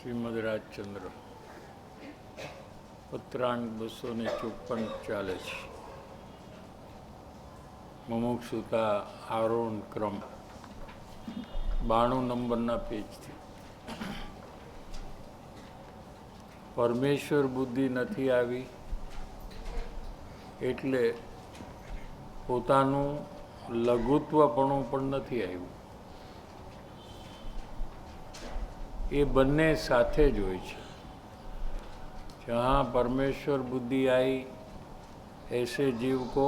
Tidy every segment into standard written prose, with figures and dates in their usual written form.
શ્રીમદ રાજચંદ્ર પત્રાંક 254 ચાલે છે. મુમુક્ષુતા આરોહણ ક્રમ 92 નંબરના પેજથી. પરમેશ્વર બુદ્ધિ નથી આવી એટલે પોતાનું લઘુત્વપણું પણ નથી આવ્યું. ये बनने साथे જ હોય છે. जहाँ परमेश्वर बुद्धि आई ऐसे जीव को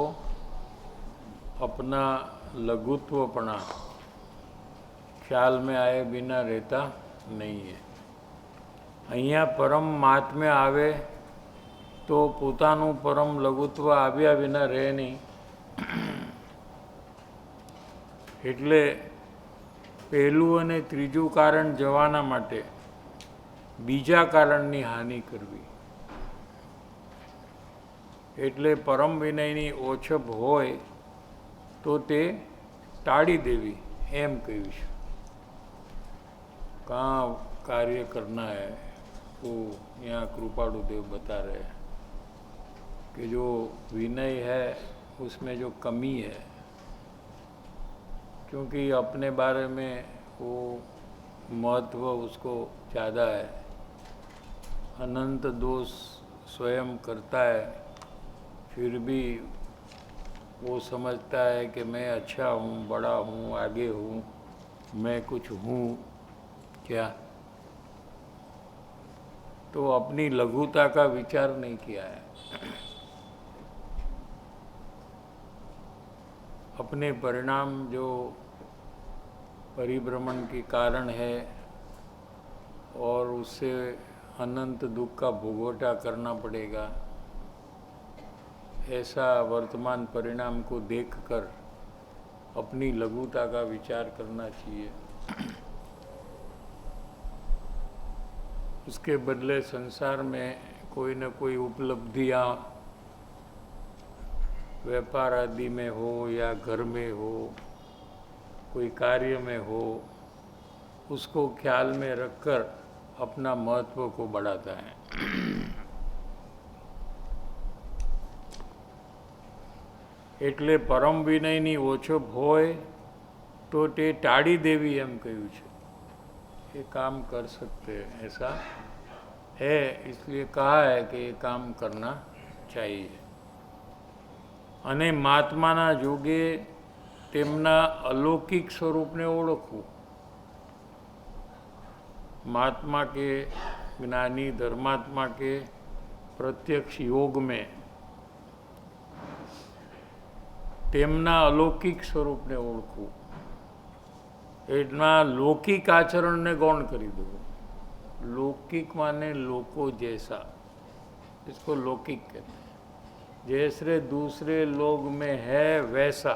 अपना लघुत्वपना ख्याल में आए बिना रहता नहीं है. અહીંયા પરમ મહાત્મ્ય આવે તો પોતાનું પરમ લઘુત્વ આવ્યા વિના રહે નહીં. એટલે પહેલું અને ત્રીજું કારણ જવાના માટે બીજા કારણની હાનિ કરવી. એટલે પરમ વિનયની ઓછપ હોય તો તે टाड़ी देवी एम કહ્યું છે. कहाँ कार्य करना है वो यहाँ कृपालु देव बता रहे हैं कि जो विनय है उसमें जो कमी है, क्योंकि अपने बारे में वो महत्व उसको ज़्यादा है. अनंत दोष स्वयं करता है, फिर भी वो समझता है कि मैं अच्छा हूँ, बड़ा हूँ, आगे हूँ, मैं कुछ हूँ क्या. तो अपनी लघुता का विचार नहीं किया है. अपने परिणाम जो परिभ्रमण के कारण है और उससे अनंत दुख का भोगवटा करना पड़ेगा, ऐसा वर्तमान परिणाम को देखकर अपनी लघुता का विचार करना चाहिए. उसके बदले संसार में कोई न कोई उपलब्धियाँ व्यापार आदि में हो या घर में हो, कोई कार्य में हो, उसको ख्याल में रखकर अपना महत्व को बढ़ाता है. એટલે પરમ વિનયની ઓછપ હોય તો તે टाड़ी देवी એમ કહ્યું છે. ये काम कर सकते हैं ऐसा है, इसलिए कहा है कि ये काम करना चाहिए. અને મહાત્માના જોગે તેમના अलौकिक स्वरूपને ઓળખવું. महात्मा के, ज्ञानी धर्मात्मा के प्रत्यक्ष योग में તેમના अलौकिक स्वरूपને ઓળખવું. એના लौकिक આચરણને ગૌણ કરી દેવું. लौकिक माने लोको जैसा, इसको लौकिक कहते हैं. जैसे दूसरे लोग में है वैसा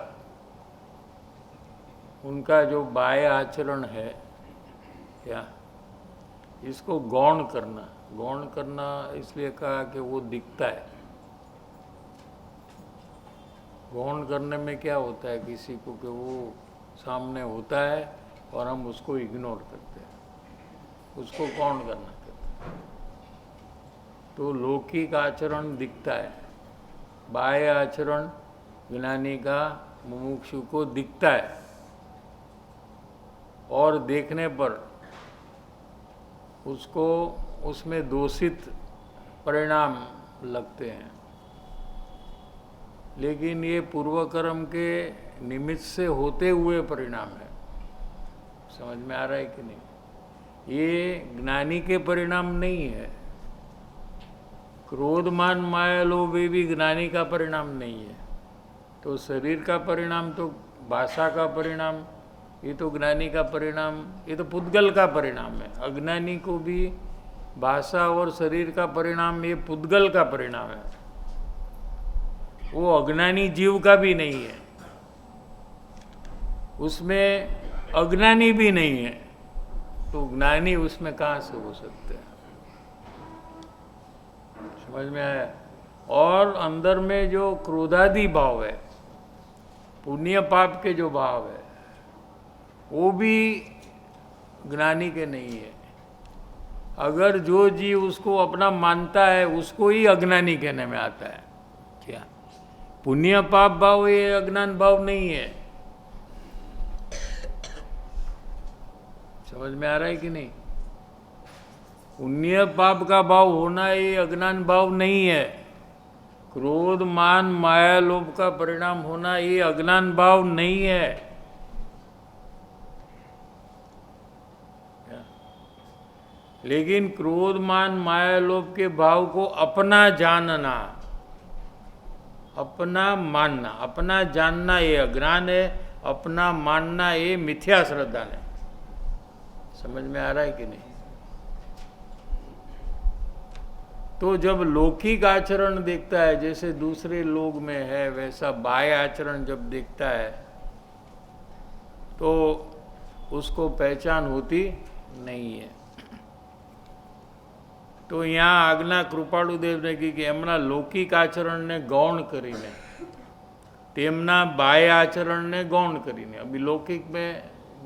उनका जो बाह्य आचरण है क्या, इसको गौण करना. गौण करना इसलिए कहा कि वो दिखता है. गौण करने में क्या होता है किसी को कि वो सामने होता है और हम उसको इग्नोर करते हैं, उसको गौण करना कहते हैं. तो लौकिक आचरण दिखता है, बाह्य आचरण ज्ञानी का मुमुक्षु को दिखता है और देखने पर उसको उसमें दोषित परिणाम लगते हैं. लेकिन ये पूर्व कर्म के निमित्त से होते हुए परिणाम है. समझ में आ रहा है कि नहीं? ये ज्ञानी के परिणाम नहीं है. क्रोधमान माया लोभ ये भी ज्ञानी का परिणाम नहीं है. तो शरीर का परिणाम तो भाषा का परिणाम, ये तो ज्ञानी का परिणाम, ये तो पुद्गल का परिणाम है. अज्ञानी को भी भाषा और शरीर का परिणाम ये पुद्गल का परिणाम है. वो अज्ञानी जीव का भी नहीं है, उसमें अज्ञानी भी नहीं है. तो ज्ञानी उसमें कहाँ से हो सकते हैं. समझ में आया? और अंदर में जो क्रोधादि भाव है, पुण्य पाप के जो भाव है, वो भी ज्ञानी के नहीं है. अगर जो जीव उसको अपना मानता है उसको ही अज्ञानी कहने में आता है। क्या पुण्य पाप भाव ये अज्ञान भाव नहीं है। समझ में आ रहा है कि नहीं? पुण्य पाप का भाव होना ये अज्ञान भाव नहीं है। क्रोध मान माया लोभ का परिणाम होना ये अज्ञान भाव नहीं है। लेकिन क्रोध मान माया लोभ के भाव को अपना जानना, अपना मानना, अपना जानना ये अज्ञान है, अपना मानना ये मिथ्या श्रद्धा है। समझ में आ रहा है कि नहीं? तो जब लौकिक आचरण देखता है जैसे दूसरे लोग में है वैसा बाह्य आचरण जब देखता है तो उसको पहचान होती नहीं है। तो यहाँ આજ્ઞા કૃપાળુદેવને કી કે એમના લૌકિક આચરણને ગૌણ કરીને તેમના બાહ્ય આચરણને ગૌણ કરીને, अभी लौकिक में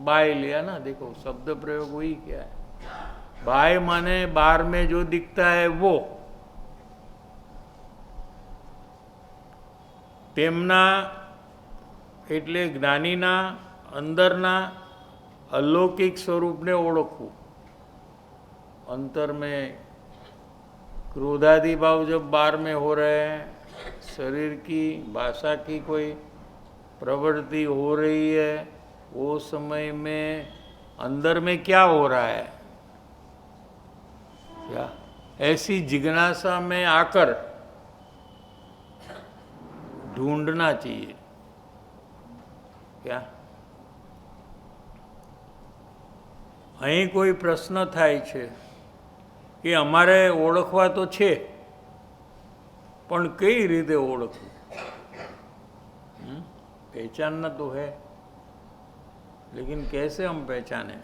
बाह्य लिया ना, देखो शब्द प्रयोग वही क्या है। बाह्य माने बाहर में जो दिखता है वो, તેમના એટલે જ્ઞાનીના અંદરના अलौकिक स्वरूपने ओळखવું। अंतर में क्रोधादि भाव जब बाहर में हो रहे हैं, शरीर की भाषा की कोई प्रवृत्ति हो रही है, वो समय में अंदर में क्या हो रहा है, क्या ऐसी जिज्ञासा में आकर ढूंढना चाहिए। क्या અહીં કોઈ પ્રશ્ન થાય છે કે અમારે ઓળખવા તો છે પણ કઈ રીતે ઓળખવું? पहचानना तो है लेकिन कैसे हम पहचाने?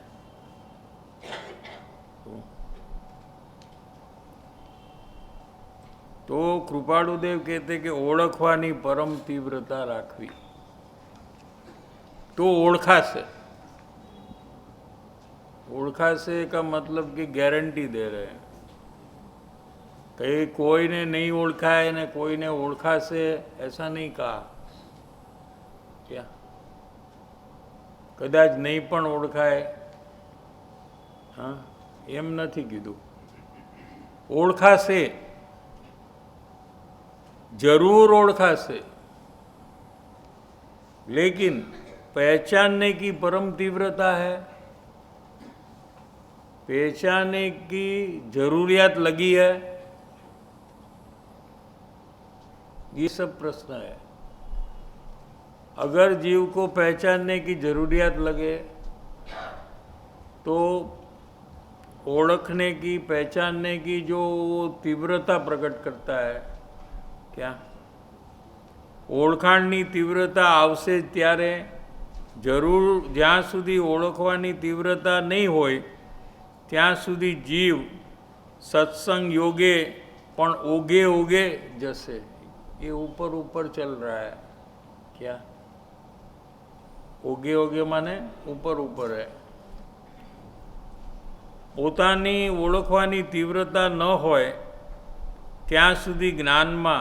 तो कृपाळुदेव कहते कि ओळखवानी परम तीव्रता राखवी तो ओळखाશે। ओळखाશે का मतलब कि गारंटी दे रहे हैं कहीं कोई ने नहीं ओळखा है ने कोई ने ओळखाશે ऐसा नहीं कहा। क्या कदाच नहीं पण ओळखाय, हाँ एम नहीं कीधु। ओळखाશે, जरूर ओळखाશે, लेकिन पहचानने की परम तीव्रता है, पहचानने की जरूरियात लगी है, ये सब प्रश्न है। अगर जीव को पहचानने की जरूरियात लगे तो ओळखने की पहचानने की जो तीव्रता प्रकट करता है, क्या ओळखाणनी तीव्रता आवशे त्यारे जरूर ज्यां सुधी ओळखवानी तीव्रता नहीं होय ત્યાં સુધી जीव सत्संग योगे पण ओगे ओगे जसे। ये ऊपर ऊपर चल रहा है। क्या ओगे ओगे माने ऊपर ऊपर है। પોતાની ઓળખવાની तीव्रता न होय ત્યાં સુધી જ્ઞાનમાં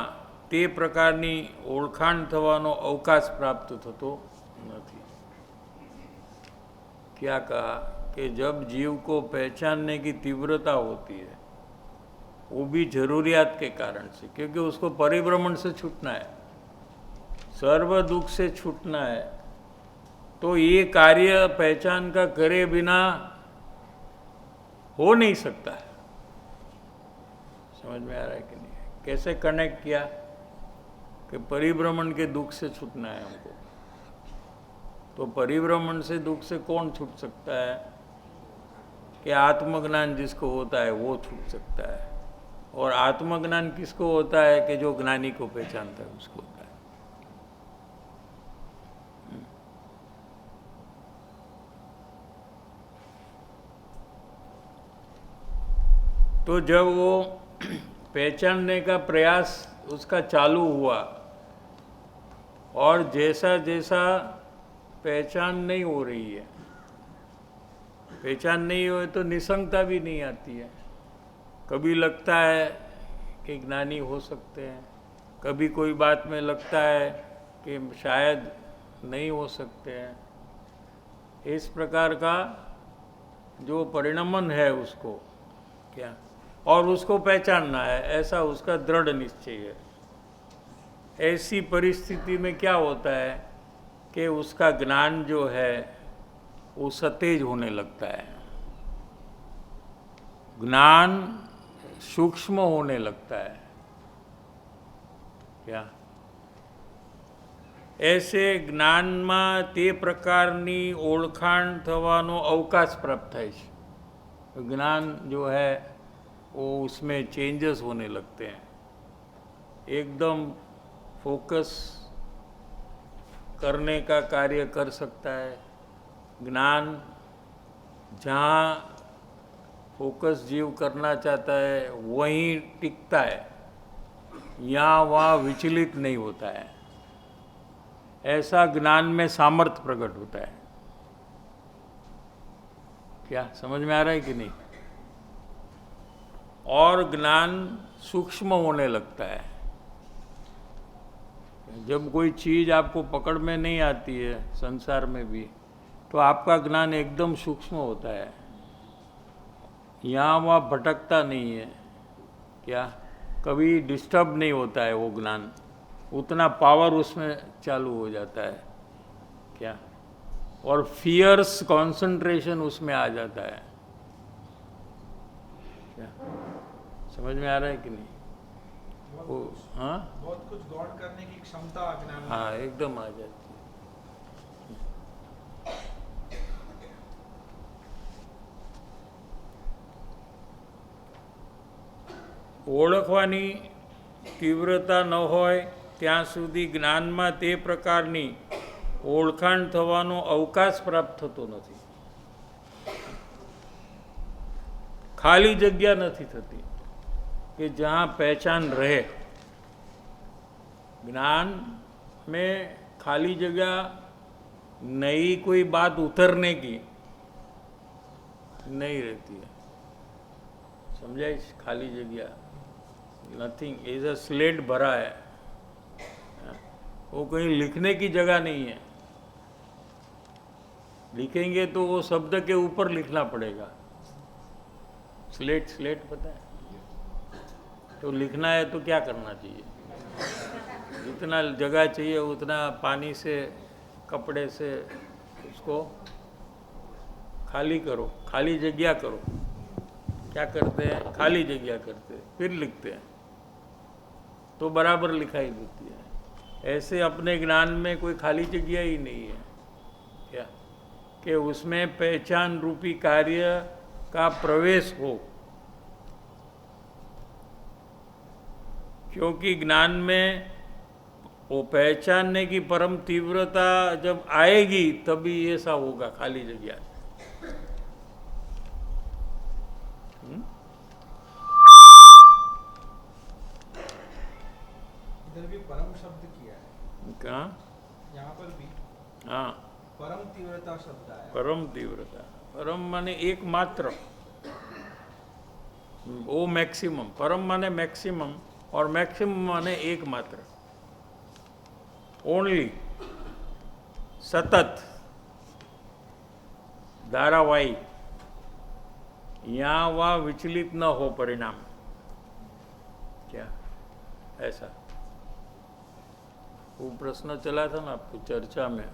તે પ્રકારની ઓળખાણ થવાનો અવકાશ પ્રાપ્ત થતો નથી। क्या कहा कि जब जीव को पहचानने की तीव्रता होती है वो भी जरूरियात के कारण से, क्योंकि उसको परिभ्रमण से छूटना है, सर्व दुख से छूटना है, तो ये कार्य पहचान का करे बिना हो नहीं सकता है। समझ में आ रहा है कि नहीं? कैसे कनेक्ट किया कि परिभ्रमण के दुख से छूटना है हमको। तो परिभ्रमण से दुख से कौन छूट सकता है? कि आत्मज्ञान जिसको होता है वो छूट सकता है। और आत्मज्ञान किसको होता है? कि जो ज्ञानी को पहचानता है उसको होता है। तो जब वो पहचानने का प्रयास उसका चालू हुआ और जैसा जैसा पहचान नहीं हो रही है, पहचान नहीं हो तो निसंगता भी नहीं आती है। कभी लगता है कि ज्ञानी हो सकते हैं, कभी कोई बात में लगता है कि शायद नहीं हो सकते हैं। इस प्रकार का जो परिणमन है उसको क्या, और उसको पहचानना है, ऐसा उसका दृढ़ निश्चय है। ऐसी परिस्थिति में क्या होता है कि उसका ज्ञान जो है वो सतेज होने लगता है, ज्ञान सूक्ष्म होने लगता है क्या। ऐसे જ્ઞાનમાં તે પ્રકારની ઓળખાણ થવાનો અવકાશ પ્રાપ્ત થાય છે। ज्ञान जो है वो उसमें चेंजेस होने लगते हैं, एकदम फोकस करने का कार्य कर सकता है। ज्ञान जहाँ फोकस जीव करना चाहता है वहीं टिकता है, यहाँ वहाँ विचलित नहीं होता है। ऐसा ज्ञान में सामर्थ्य प्रकट होता है। क्या समझ में आ रहा है कि नहीं? और ज्ञान सूक्ष्म होने लगता है। जब कोई चीज़ आपको पकड़ में नहीं आती है संसार में भी, तो आपका ज्ञान एकदम सूक्ष्म होता है, यहाँ वहाँ भटकता नहीं है। क्या कभी डिस्टर्ब नहीं होता है वो ज्ञान, उतना पावर उसमें चालू हो जाता है क्या, और फियर्स कंसंट्रेशन उसमें आ जाता है। क्या समझ में आ रहा है कि नहीं? वो हाँ, बहुत कुछ गौर करने की क्षमता ज्ञान में हाँ एकदम आ जाती है। ઓળખવાની તીવ્રતા ન હોય ત્યાં સુધી જ્ઞાનમાં તે પ્રકારની ઓળખાણ થવાનો અવકાશ પ્રાપ્ત થતો નથી, ખાલી જગ્યા નથી થતી कि जहाँ पहचान रहे। ज्ञान में खाली जगह नई कोई बात उतरने की नहीं रहती है, समझाइए? खाली जगह नथिंग इज अ स्लेट भरा है, वो कहीं लिखने की जगह नहीं है। लिखेंगे तो वो शब्द के ऊपर लिखना पड़ेगा। स्लेट स्लेट पता है? तो लिखना है तो क्या करना चाहिए? जितना जगह चाहिए उतना पानी से, कपड़े से उसको खाली करो, खाली जगह करो। क्या करते हैं? खाली जगह करते हैं, फिर लिखते हैं तो बराबर लिखाई देती है। ऐसे अपने ज्ञान में कोई खाली जगह ही नहीं है क्या, कि उसमें पहचान रूपी कार्य का प्रवेश हो। क्योंकि ज्ञान में वो पहचानने की परम तीव्रता जब आएगी तभी ऐसा होगा खाली जगह। इधर भी परम शब्द किया है, कहाँ? यहाँ पर भी हाँ, परम तीव्रता शब्द आया। परम तीव्रता, परम माने एकमात्र, वो मैक्सिमम। परम माने मैक्सिमम और मैक्सिमम माने एकमात्र, ओनली, सतत, धारावाही, यहाँ वहाँ विचलित न हो परिणाम। क्या ऐसा वो प्रश्न चला था ना आपको चर्चा में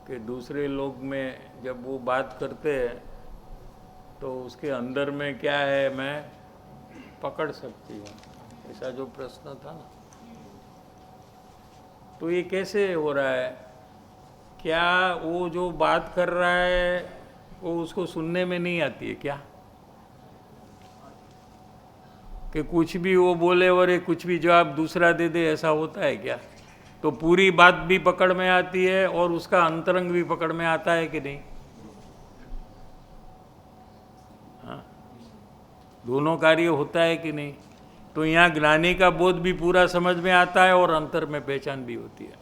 कि दूसरे लोग में जब वो बात करते हैं तो उसके अंदर में क्या है मैं पकड़ सकती हूँ, ऐसा जो प्रश्न था ना। तो ये कैसे हो रहा है? क्या वो जो बात कर रहा है वो उसको सुनने में नहीं आती है क्या? कि कुछ भी वो बोले और ये कुछ भी जवाब दूसरा दे दे, ऐसा होता है क्या? तो पूरी बात भी पकड़ में आती है और उसका अंतरंग भी पकड़ में आता है कि नहीं? हाँ, दोनों कार्य होता है कि नहीं? तो यहाँ ज्ञानी का बोध भी पूरा समझ में आता है और अंतर में पहचान भी होती है,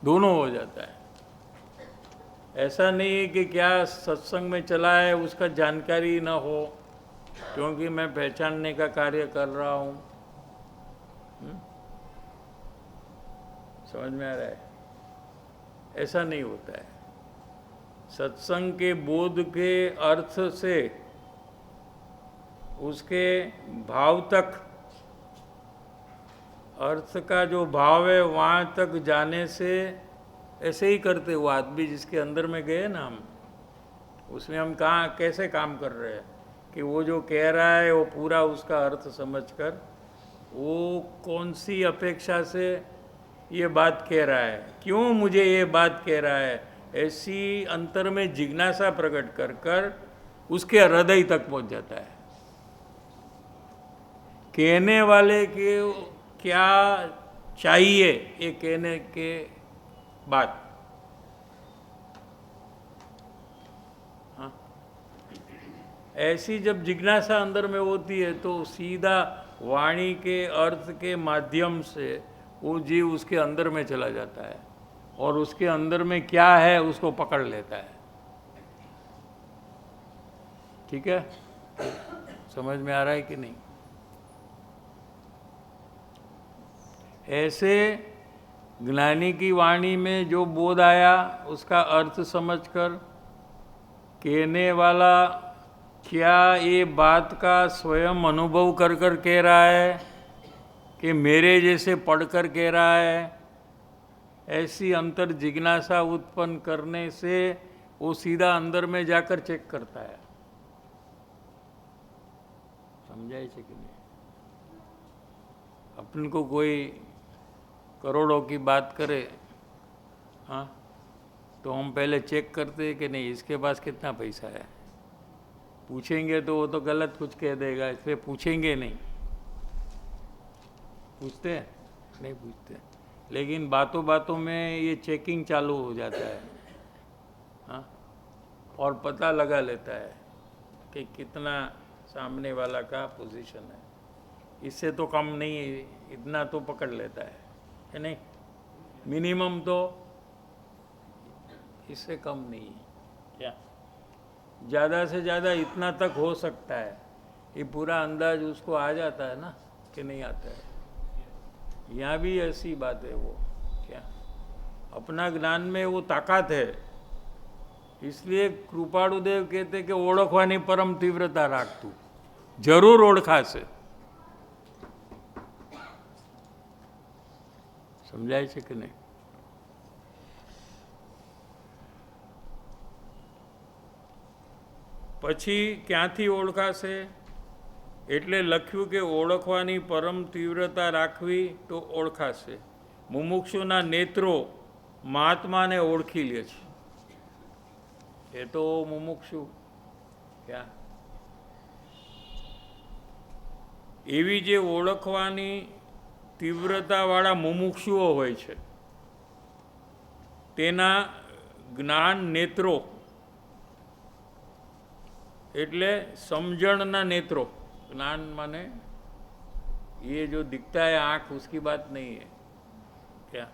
दोनों हो जाता है। ऐसा नहीं है कि क्या सत्संग में चला है उसका जानकारी ना हो, क्योंकि मैं पहचानने का कार्य कर रहा हूँ। समझ में आ रहा है? ऐसा नहीं होता है। सत्संग के बोध के अर्थ से उसके भाव तक, अर्थ का जो भाव है वहाँ तक जाने से, ऐसे ही करते वो आदमी जिसके अंदर में गए ना हम, उसमें हम कहाँ कैसे काम कर रहे हैं कि वो जो कह रहा है वो पूरा उसका अर्थ समझकर वो कौन सी अपेक्षा से ये बात कह रहा है, क्यों मुझे ये बात कह रहा है, ऐसी अंतर में जिज्ञासा प्रकट कर कर उसके हृदय तक पहुंच जाता है। कहने वाले के क्या चाहिए ये कहने के बाद, हाँ, ऐसी जब जिज्ञासा अंदर में होती है तो सीधा वाणी के अर्थ के माध्यम से वो जीव उसके अंदर में चला जाता है और उसके अंदर में क्या है उसको पकड़ लेता है। ठीक है? समझ में आ रहा है कि नहीं? ऐसे ज्ञानी की वाणी में जो बोध आया उसका अर्थ समझकर कहने वाला क्या ये बात का स्वयं अनुभव कर कर कह रहा है कि मेरे जैसे पढ़कर कह रहा है, ऐसी अंतर जिज्ञासा उत्पन्न करने से वो सीधा अंदर में जाकर चेक करता है। समझाए कि नहीं? अपन को कोई करोड़ों की बात करे, हाँ, तो हम पहले चेक करते हैं कि नहीं इसके पास कितना पैसा है। पूछेंगे तो वो तो गलत कुछ कह देगा, इसलिए पूछेंगे नहीं। पूछते हैं? नहीं पूछते। लेकिन बातों बातों में ये चेकिंग चालू हो जाता है, हाँ, और पता लगा लेता है कि कितना सामने वाला का पोजीशन है। इससे तो कम नहीं है, इतना तो पकड़ लेता है नहीं? मिनिमम तो इससे कम नहीं है क्या? ज़्यादा से ज़्यादा इतना तक हो सकता है। ये पूरा अंदाज उसको आ जाता है ना कि नहीं आता है। यहाँ भी ऐसी बात है। वो क्या अपना ज्ञान में वो ताकत है, इसलिए कृपाळुदेव कहते कि ओळखवानी परम तीव्रता राख तू, जरूर ओळखाશે। समझाय છે કે નહીં? પછી ક્યાંથી ઓળખાશે? એટલે લખ્યું કે ઓળખવાની પરમ તીવ્રતા રાખવી તો ઓળખાશે। મુમુક્ષુના નેત્રો મહાત્માને ઓળખી લે છે। એ તો મુમુક્ષુ ક્યાં એવી જે ઓળખવાની તીવ્રતાવાળા મુમુક્ષુઓ હોય છે તેના જ્ઞાન નેત્રો એટલે समझणना नेत्रों। ज्ञान माने ये जो दिखता है आँख, उसकी बात नहीं है क्या?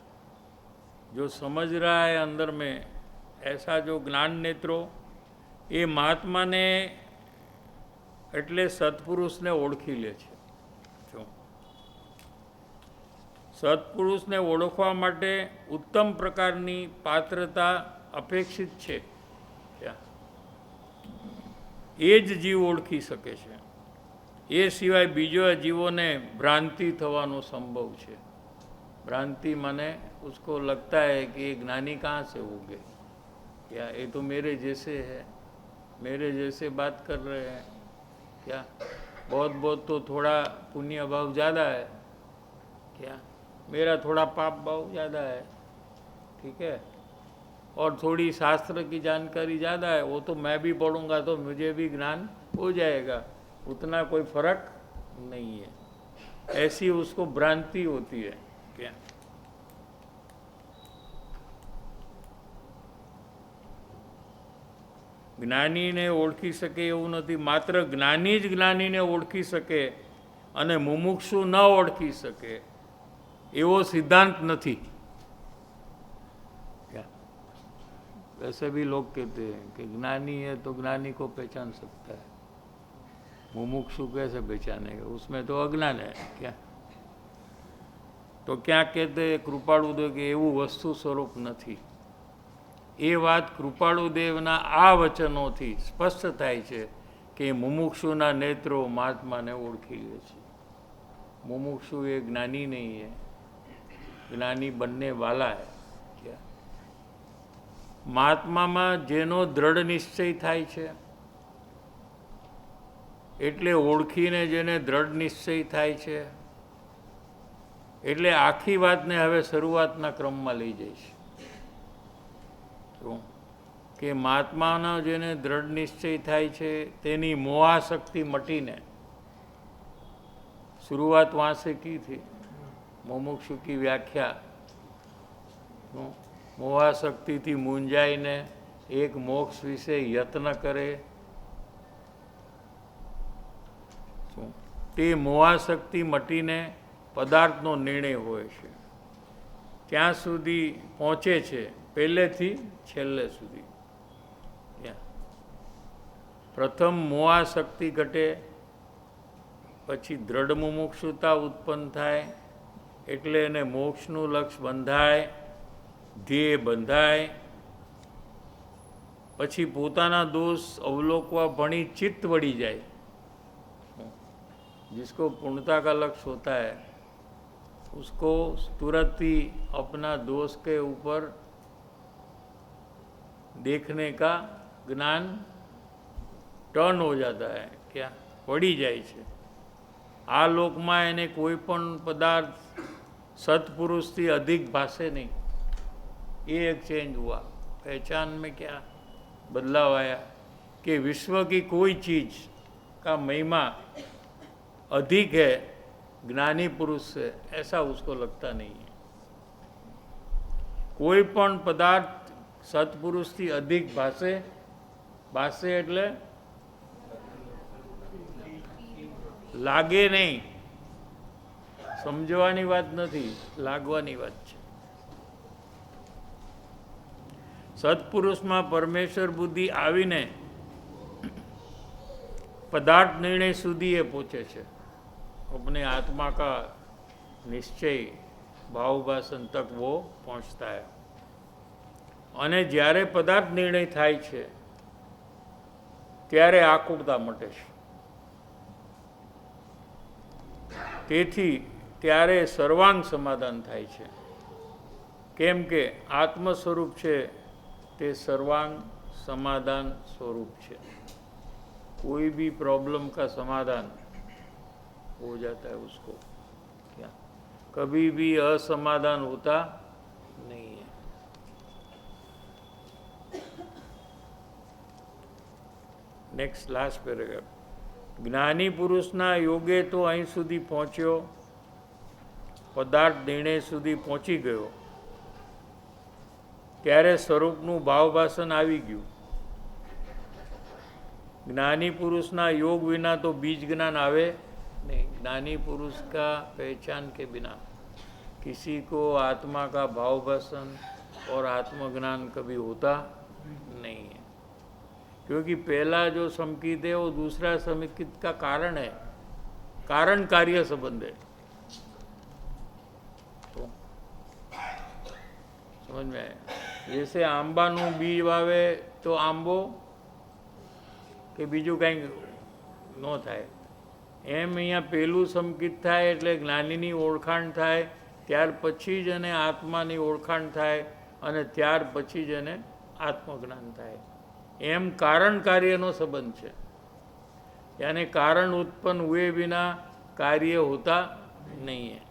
जो समझ रहा है अंदर में, ऐसा जो ज्ञान नेत्रों ये महात्मा ने એટલે સત્પુરુષને ઓળખી લે છે। જો સત્પુરુષને ઓળખવા માટે ઉત્તમ પ્રકારની પાત્રતા અપેક્ષિત છે। એ જ જીવ ઓળખી શકે છે। એ સિવાય બીજો જીવોને ભ્રાંતિ થવાનો સંભવ છે। भ्रांति माने उसको लगता है कि ये ज्ञानी कहाँ से हो गए, क्या ये तो मेरे जैसे है, मेरे जैसे बात कर रहे हैं क्या? बहुत बहुत तो थोड़ा पुण्य भाव ज़्यादा है क्या? मेरा थोड़ा पाप भाव ज़्यादा है, ठीक है, और थोड़ी शास्त्र की जानकारी ज़्यादा है, वो तो मैं भी पढ़ूंगा तो मुझे भी ज्ञान हो जाएगा, उतना कोई फर्क नहीं है। ऐसी उसको भ्रांति होती है क्या? જ્ઞાનીને ઓળખી શકે એવું નથી। માત્ર જ્ઞાની જ જ્ઞાનીને ઓળખી શકે અને મુમુક્ષુ ન ઓળખી શકે એવો સિદ્ધાંત નથી। वैसे भी लोग कहते हैं कि ज्ञानी है तो ज्ञानी को पहचान सकता है, मुमुक्षु कैसे पहचानेगा, उसमें तो अज्ञान है क्या। तो क्या कहते કૃપાળુદેવ કે એવું વસ્તુ સ્વરૂપ નથી। એ વાત કૃપાળુદેવના આ વચનોથી સ્પષ્ટ થાય છે કે મુમુક્ષુના નેત્રો મહાત્માને ઓળખી લે છે। મુમુક્ષુ એ જ્ઞાની નહીં है, જ્ઞાની बनने वाला है क्या। મહાત્મામાં જેનો દ્રઢ નિશ્ચય થાય છે, એટલે ઓળખીને જેને દ્રઢ નિશ્ચય થાય છે, એટલે આખી વાતને હવે શરૂઆતના ક્રમમાં લઈ જઈશ। શું કે મહાત્માનો જેને દ્રઢ નિશ્ચય થાય છે તેની મોહાશક્તિ મટીને, शुरुआत वहाँ से की थी, मुमुक्षु की व्याख्या। मोहाशक्ति थी मूंझाईने एक मोक्ष विषे यत्न करे, તે મોહાશક્તિ મટીને પદાર્થનો નિર્ણય હોય છે, ત્યાં સુધી પહોંચે છે, પહેલેથી છેલ્લે સુધી। પ્રથમ મોહાશક્તિ ઘટે, પછી દ્રઢ મુમુક્ષુતા ઉત્પન્ન થાય, એટલે એને મોક્ષનું લક્ષ્ય બંધાય, ધ્યેય બંધાય। પછી પોતાના દોષ અવલોકવા ભણી ચિત્ત વળી જાય। जिसको पूर्णता का लक्ष्य होता है उसको तुरंत ही अपना दोष के ऊपर देखने का ज्ञान टर्न हो जाता है क्या, पड़ी जाए છે। આ લોકમાં એને કોઈ પણ પદાર્થ सत्पुरुष थी अधिक भाषे नहीं, ये एक चेंज हुआ। पहचान में क्या बदलाव आया कि विश्व की कोई चीज़ का महिमा अधिक है ज्ञानी पुरुष से, ऐसा उसको लगता नहीं है। कोई पण पदार्थ सत्पुरुष थी अधिक भाषे, भाषे એટલે લાગે નહીં, સમજવાની વાત નથી, લાગવાની વાત છે। સત્પુરુષમાં પરમેશ્વર બુદ્ધિ આવીને पदार्थ निर्णय સુધી એ પહોંચે છે। अपने आत्मा का निश्चय भावभाषण तक वो पहुँचता है। અને જ્યારે પદાર્થ નિર્ણય થાય છે ત્યારે આકુળતા મટે છે। તેથી ત્યારે સર્વાંગ સમાધાન થાય છે, કેમ કે આત્મ સ્વરૂપ છે તે સર્વાંગ समाधान स्वरूप છે। कोई भी प्रॉब्लम का समाधान हो जाता है उसको, क्या कभी भी असमाधान होता नहीं है। Next last paragraph. ज्ञानी पुरुषना योगे तो અહીં સુધી પહોંચ્યો, પદાર્થ નિર્ણય સુધી પહોંચી ગયો, ત્યારે સ્વરૂપનું ભાવભાષણ આવી ગયું। ज्ञानी पुरुष ना योग बिना तो बीज ज्ञान आवे नहीं। ज्ञानी पुरुष का पहचान के बिना किसी को आत्मा का भावभाषण और आत्मज्ञान कभी होता नहीं है, क्योंकि पहला जो संकित है वो दूसरा संकित का कारण है, कारण कार्य संबंध है। तो समझ में आया। जैसे आंबाનું बीज वावे तो आंबो કે બીજું કંઈ ન થાય, એમ અહીંયા પહેલું સંકિત થાય એટલે જ્ઞાનીની ઓળખાણ થાય, ત્યાર પછી જ એને આત્માની ઓળખાણ થાય, અને ત્યાર પછી જ એને આત્મજ્ઞાન થાય। એમ કારણ કાર્યનો સંબંધ છે, यानी कारण उत्पन्न हुए बिना कार्य होता नहीं है।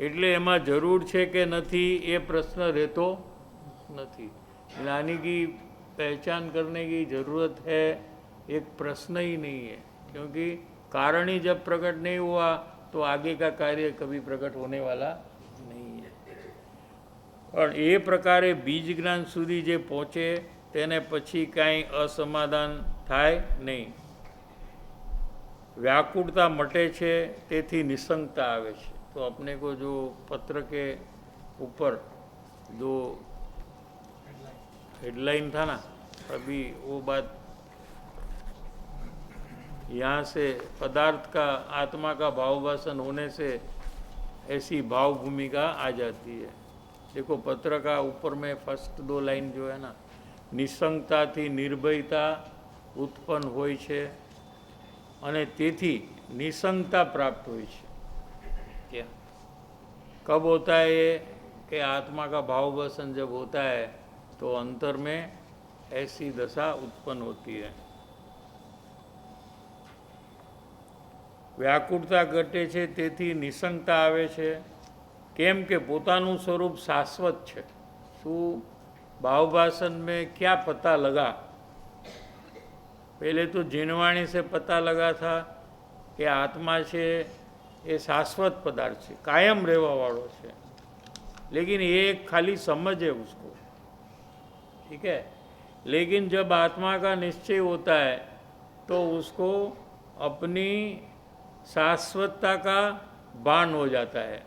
એટલે એમાં જરૂર છે કે નથી એ પ્રશ્ન રહેતો નથી। ज्ञानी की पहचान करने की ज़रूरत है एक प्रश्न ही नहीं है, क्योंकि कारण ही जब प्रकट नहीं हुआ तो आगे का कार्य कभी प्रकट होने वाला नहीं है। और ये प्रकारे बीज ज्ञान सुधी जे पहुँचे तेने पछी कांई असमाधान थाय नहीं, व्याकुलता मटे छे, तेथी निसंगता आवे छे। तो अपने को जो पत्र के ऊपर 2 हेडलाइन था ना, अभी वो बात यहाँ से पदार्थ का आत्मा का भाव भाषण होने से ऐसी भाव भूमिका आ जाती है। देखो पत्र का ऊपर में फर्स्ट 2 लाइन जो है ना, निसंगता थी निर्भयता उत्पन्न होय छे अने तेथी निसंगता प्राप्त होय छे। क्या कब होता है ये कि आत्मा का भाव भाषण जब होता है तो अंतर में ऐसी दशा उत्पन्न होती है। व्याकुળતા घटे છે તેથી નિસંગતા આવે છે, કેમ કે પોતાનું સ્વરૂપ શાશ્વત છે। શું भावभाषण में क्या पता लगा? पहले तो जिनवाणी से पता लगा था कि आत्मा છે એ शाश्वत पदार्थ છે, कायम रहवा वालो છે, लेकिन ये खाली समझ है उसको, ठीक है। लेकिन जब आत्मा का निश्चय होता है तो उसको अपनी शाश्वतता का भान हो जाता है।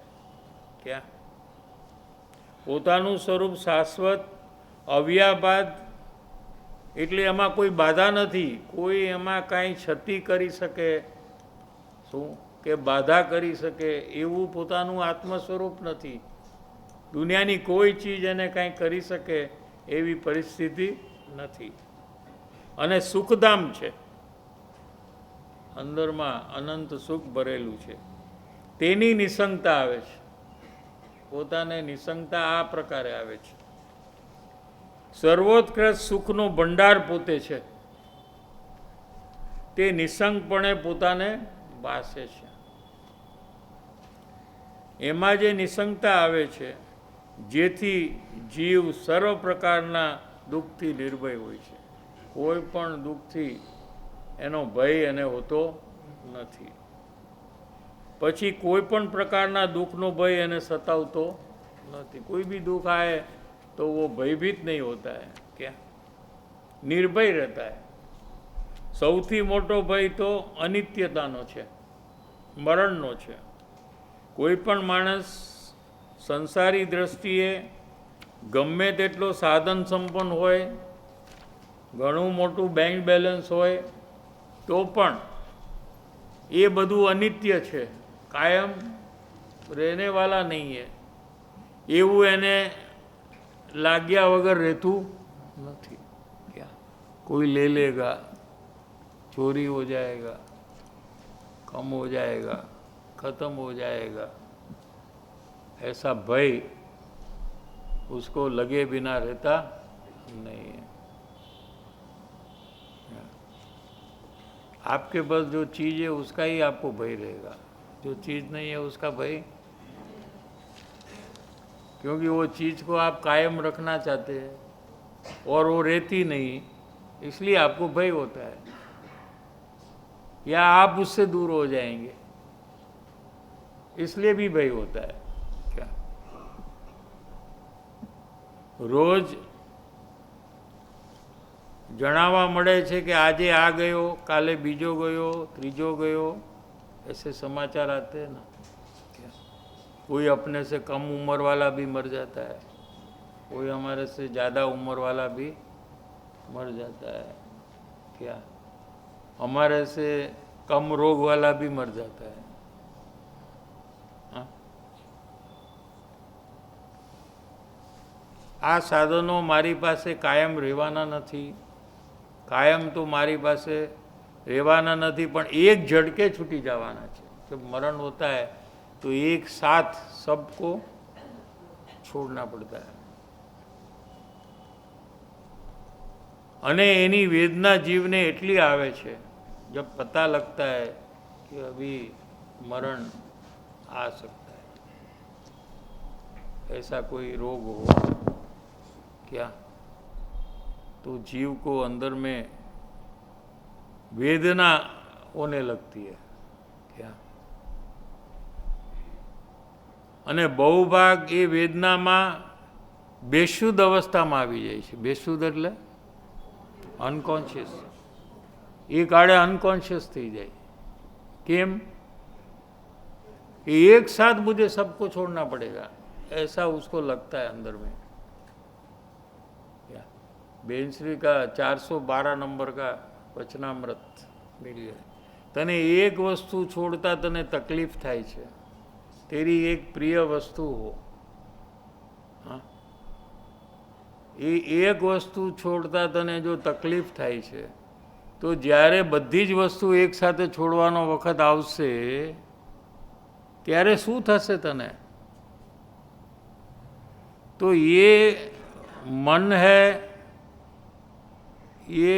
क्या પોતાનું સ્વરૂપ શાશ્વત અવ્યાબાદ એટલે એમાં કોઈ બાધા નથી, કોઈ એમાં કાંઈ ક્ષતિ કરી શકે શું કે બાધા કરી શકે એવું પોતાનું આત્મ સ્વરૂપ નથી। દુનિયાની કોઈ ચીજ એને કાંઈ કરી શકે એવી પરિસ્થિતિ નથી। અને સુખધામ છે, અંદરમાં અનંત સુખ ભરેલું છે, તેની નિસંગતા આવે છે। પોતાને નિસંગતા આ પ્રકારે આવે છે। સર્વોત્કૃષ્ટ સુખનો ભંડાર પોતે છે, તે નિસંગપણે પોતાને વાસે છે। એમાં જે નિસંગતા આવે છે જેથી જીવ સર્વ પ્રકારના દુઃખથી નિર્ભય હોય છે, કોઈ પણ દુઃખથી એનો ભય એને હોતો નથી। પછી કોઈ પણ પ્રકારના દુઃખનો ભય એને સતાવતો નથી। कोई भी दुख आए तो वो भयभीत नहीं होता है, क्या निर्भय रहता है। સૌથી મોટો ભય તો અનિત્યતાનો છે, મરણનો છે। કોઈ પણ માણસ સંસારી દ્રષ્ટિએ ગમે તેટલો સાધન સંપન્ન હોય, ઘણું મોટું બેંક બેલેન્સ હોય તો પણ એ બધું અનિત્ય છે, કાયમ रहने वाला नहीं है એવું એને लाग्या वगर रहतू नहीं। क्या कोई ले लेगा, चोरी हो जाएगा, कम हो जाएगा, खत्म हो जाएगा, ऐसा भय उसको लगे बिना रहता नहीं है। आपके पास जो चीज़ है उसका ही आपको भय रहेगा, जो चीज़ नहीं है उसका भय, क्योंकि वो चीज़ को आप कायम रखना चाहते हैं और वो रहती नहीं, इसलिए आपको भय होता है, या आप उससे दूर हो जाएंगे इसलिए भी भय होता है। क्या रोज जणावा मळे छे कि आजे आ गयो, काले बीजो गयो, त्रीजो गयो, ऐसे समाचार आते हैं ना। कोई अपने से कम उम्र वाला भी मर जाता है, कोई हमारे से ज़्यादा उम्र वाला भी मर जाता है। क्या हमारे से कम रोग वाला भी मर जाता है। हाँ? आ साधनों मारी पासे कायम રહેવાના નથી, कायम तो मारी पासे રહેવાના નથી, પણ एक झटके छूटी जावाना है। जब मरण होता है तो एक साथ सबको छोड़ना पड़ता है, अने एनी वेदना जीव ने एटली आवे छे जब पता लगता है कि अभी मरण आ सकता है, ऐसा कोई रोग हो क्या, तो जीव को अंदर में वेदना होने लगती है। क्या અને બહુ ભાગ એ વેદનામાં બેશુદ્ધ અવસ્થામાં આવી જાય છે। બેશુદ્ધ એટલે અનકોન્શિયસ, એ કાળે અનકોન્શિયસ થઈ જાય। કેમ? एक साथ मुझे सबको छोड़ना पड़ेगा, ऐसा उसको लगता है अंदर में। क्या बेंश्री का 412 नंबर का वचनामृत मिल गया। तने एक वस्तु छोड़ता तने तकलीफ थाय छे, तेरी एक प्रिय वस्तु हो, हाँ, ये एक वस्तु छोड़ता तने जो तकलीफ थाय छे, तो જ્યારે બધી જ વસ્તુ એક સાથે છોડવાનો વખત આવશે ત્યારે શું થશે તને? तो ये मन है, ये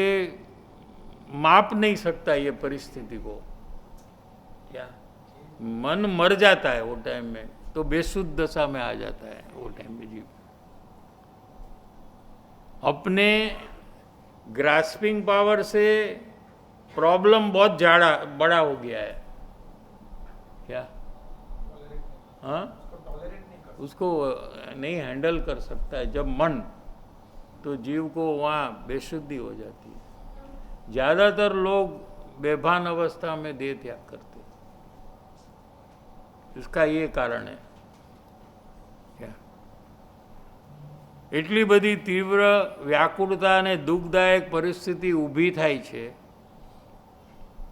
माप नहीं सकता ये परिस्थिति को। क्या मन मर जाता है वो टाइम में, तो बेसुध दशा में आ जाता है वो टाइम में जीव। अपने ग्रास्पिंग पावर से प्रॉब्लम बहुत बड़ा हो गया है। क्या? हाँ, उसको नहीं हैंडल कर सकता है जब मन, तो जीव को वहाँ बेशुद्धि हो जाती है। ज़्यादातर लोग बेभान अवस्था में देह त्याग करते हैं, इसका ये कारण है। क्या? એટલી બધી તીવ્ર વ્યાકુળતા અને દુઃખદાયક પરિસ્થિતિ ઊભી થાય છે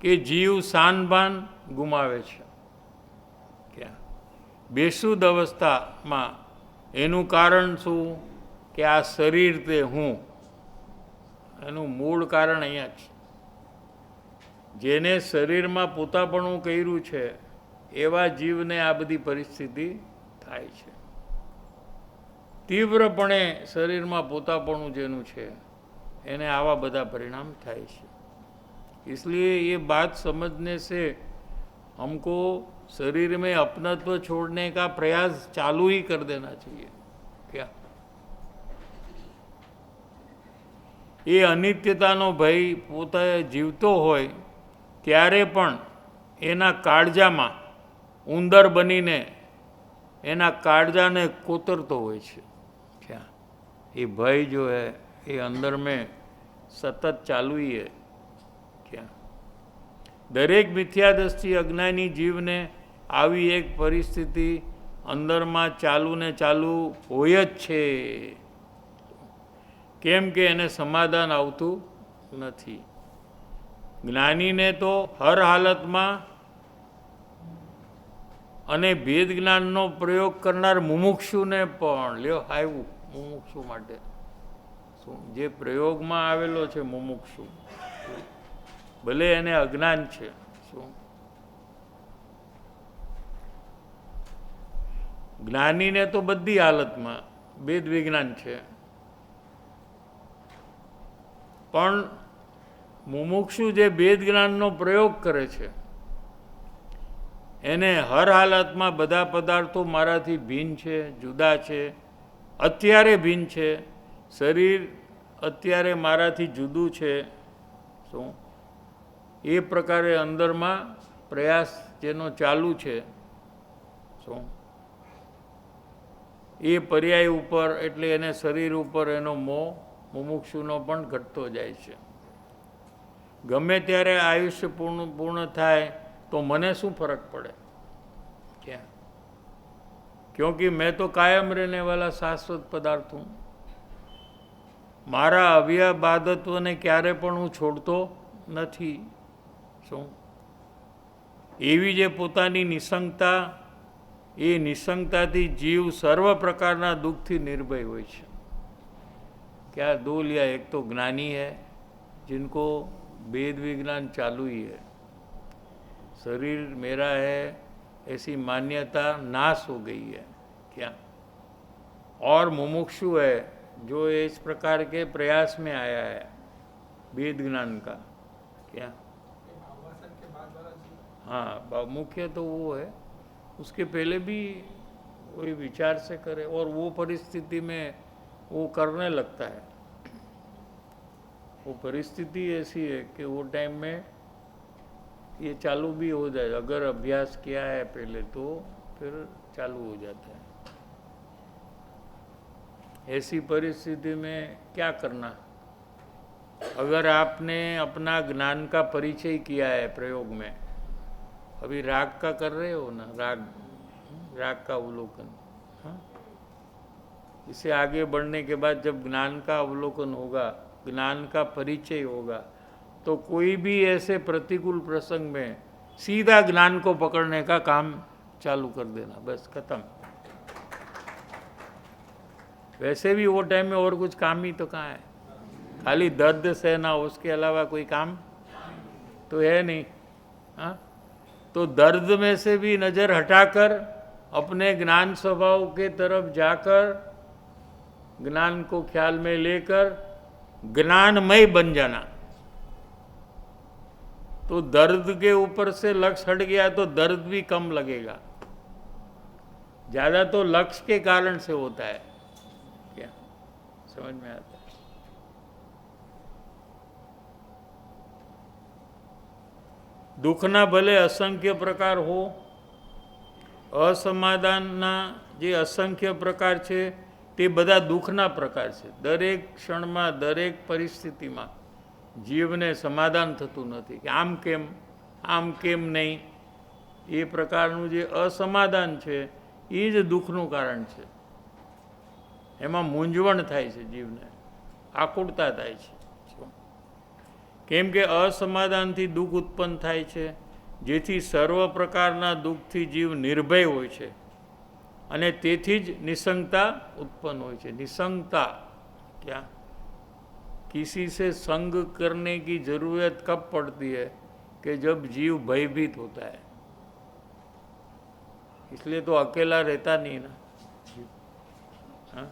કે જીવ શાનભાન ગુમાવે છે। क्या? બેસુદ અવસ્થામાં એનું કારણ શું કે આ શરીર તે હું, એનું મૂળ કારણ અહીંયા છે। જેને શરીરમાં પોતાપણું કર્યું છે એવા જીવને આ બધી પરિસ્થિતિ થાય છે। तीव्रपणे शरीर में पोतापणु जेनु छे एने आवा बधा परिणाम थाय छे। इसलिए ये बात समझने से हमको शरीर में अपनत्व छोड़ने का प्रयास चालू ही कर देना चाहिए। क्या? ये अनित्यतानो भय पोते जीवतो होय त्यारे पण एना काळजामां उंदर बनीने एना काळजाने कोतरतो होय छे। क्या? ये भय जो है ये अंदर में सतत चालू ही है। क्या? दरेक मिथ्या दृष्टि अज्ञानी जीव ने आवी एक परिस्थिति अंदर में चालू ने चालू होय ज छे, केम के एने समाधान आवतु नथी। ज्ञानी ने तो हर हालत में अने भेद ज्ञाननो प्रयोग करनार मुमुक्षु ने पण ल्यो आव्युं मुमुक्षु माटे जे प्रयोग में आवेलो छे मुमुक्षु, भले एने अज्ञान छे, ज्ञानी ने तो बधी हालत में भेद विज्ञान छे, पण मुमुक्षु जे भेद ज्ञाननो प्रयोग करे छे એને હર હાલતમાં બધા પદાર્થો મારાથી ભિન્ન છે, જુદા છે, અત્યારે ભિન્ન છે, શરીર અત્યારે મારાથી જુદું છે, શું એ પ્રકારે અંદરમાં પ્રયાસ જેનો ચાલુ છે, શું એ પર્યાય ઉપર એટલે એને શરીર ઉપર એનો મોહ મુમુક્ષુનો પણ ઘટતો જાય છે। ગમે ત્યારે આયુષ્ય પૂર્ણ થાય तो मने शू फर्क पड़े? क्या? क्योंकि मैं तो कायम रहने वाला शाश्वत पदार्थ हूँ। मारा अव्यबाधत्व ने क्यारे पण हूँ छोड़तो नथी। शू एवी जे पोतानी निसंगता, ये निसंगताथी जीव सर्व प्रकारना दुखथी निर्भय होय छे। क्या? दो लिया, एक तो ज्ञानी है जिनको वेद विज्ञान चालू ही है, शरीर मेरा है ऐसी मान्यता नाश हो गई है। क्या? और मुमुक्षु है जो इस प्रकार के प्रयास में आया है वेद ज्ञान का। क्या? हाँ, मुख्य तो वो है, उसके पहले भी वही विचार से करे और वो परिस्थिति में वो करने लगता है। वो परिस्थिति ऐसी है कि वो टाइम में ये चालू भी हो जाए, अगर अभ्यास किया है पहले तो फिर चालू हो जाता है। ऐसी परिस्थिति में क्या करना? अगर आपने अपना ज्ञान का परिचय किया है प्रयोग में, अभी राग का कर रहे हो ना, राग का अवलोकन, हाँ, इससे आगे बढ़ने के बाद जब ज्ञान का अवलोकन होगा, ज्ञान का परिचय होगा, तो कोई भी ऐसे प्रतिकूल प्रसंग में सीधा ज्ञान को पकड़ने का काम चालू कर देना, बस खत्म। वैसे भी वो टाइम में और कुछ काम ही तो कहाँ है, खाली दर्द सहना, उसके अलावा कोई काम तो है नहीं। हाँ, तो दर्द में से भी नज़र हटाकर अपने ज्ञान स्वभाव के तरफ जाकर ज्ञान को ख्याल में लेकर ज्ञानमय बन जाना। तो दर्द के ऊपर से लक्ष्य हट गया तो दर्द भी कम लगेगा, ज़्यादा तो लक्ष्य के कारण से होता है। क्या समझ में आता है? દુઃખના ભલે અસંખ્ય પ્રકાર હો, અસમાધાનના જે અસંખ્ય પ્રકાર છે તે બધા દુઃખના પ્રકાર છે। દરેક ક્ષણમાં, દરેક પરિસ્થિતિમાં જીવને સમાધાન થતું નથી કે આમ કેમ નહીં, એ પ્રકારનું જે અસમાધાન છે એ જ દુઃખનું કારણ છે। એમાં મૂંઝવણ થાય છે, જીવને આકુળતા થાય છે। કેમ કે અસમાધાનથી દુઃખ ઉત્પન્ન થાય છે, જેથી સર્વ પ્રકારના દુઃખથી જીવ નિર્ભય હોય છે અને તેથી જ નિસંગતા उत्पन्न હોય છે। निसंगता क्या, किसी से संग करने की जरूरत कब पड़ती है कि जब जीव भयभीत होता है। इसलिए तो अकेला रहता नहीं ना, हाँ,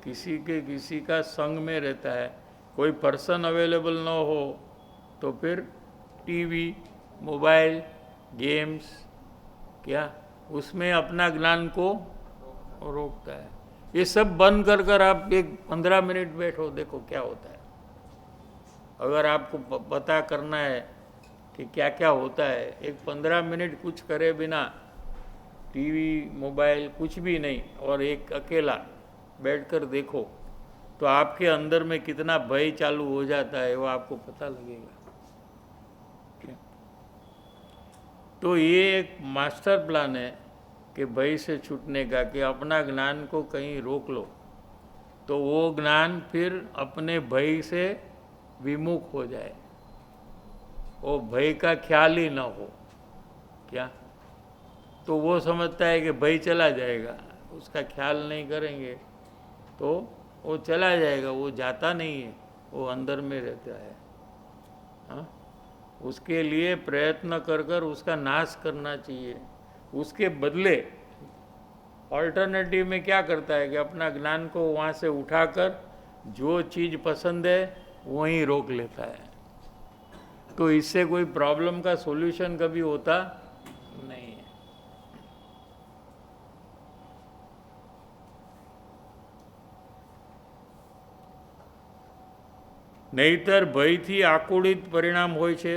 किसी का संग में रहता है। कोई पर्सन अवेलेबल न हो तो फिर टीवी, मोबाइल, गेम्स, क्या उसमें अपना ज्ञान को रोकता है। ये सब बंद कर आप एक 15 मिनट बैठो, देखो क्या होता है। अगर आपको पता करना है कि क्या क्या होता है, एक 15 मिनट कुछ करे बिना, टीवी, मोबाइल कुछ भी नहीं, और एक अकेला बैठकर देखो, तो आपके अंदर में कितना भय चालू हो जाता है वो आपको पता लगेगा। तो ये एक मास्टर प्लान है कि भय से छूटने का, कि अपना ज्ञान को कहीं रोक लो तो वो ज्ञान फिर अपने भय से विमुख हो जाए, वो भय का ख्याल ही ना हो। क्या, तो वो समझता है कि भय चला जाएगा, उसका ख्याल नहीं करेंगे तो वो चला जाएगा, वो जाता नहीं है, वो अंदर में रहता है। हाँ, उसके लिए प्रयत्न कर उसका नाश करना चाहिए। उसके बदले ऑल्टरनेटिव में क्या करता है कि अपना ज्ञान को वहाँ से उठाकर जो चीज़ पसंद है वहीं रोक लेता है। तो इससे कोई प्रॉब्लम का सॉल्यूशन कभी होता नहीं है। નહીતર ભયથી આકુળિત પરિણામ હોય છે,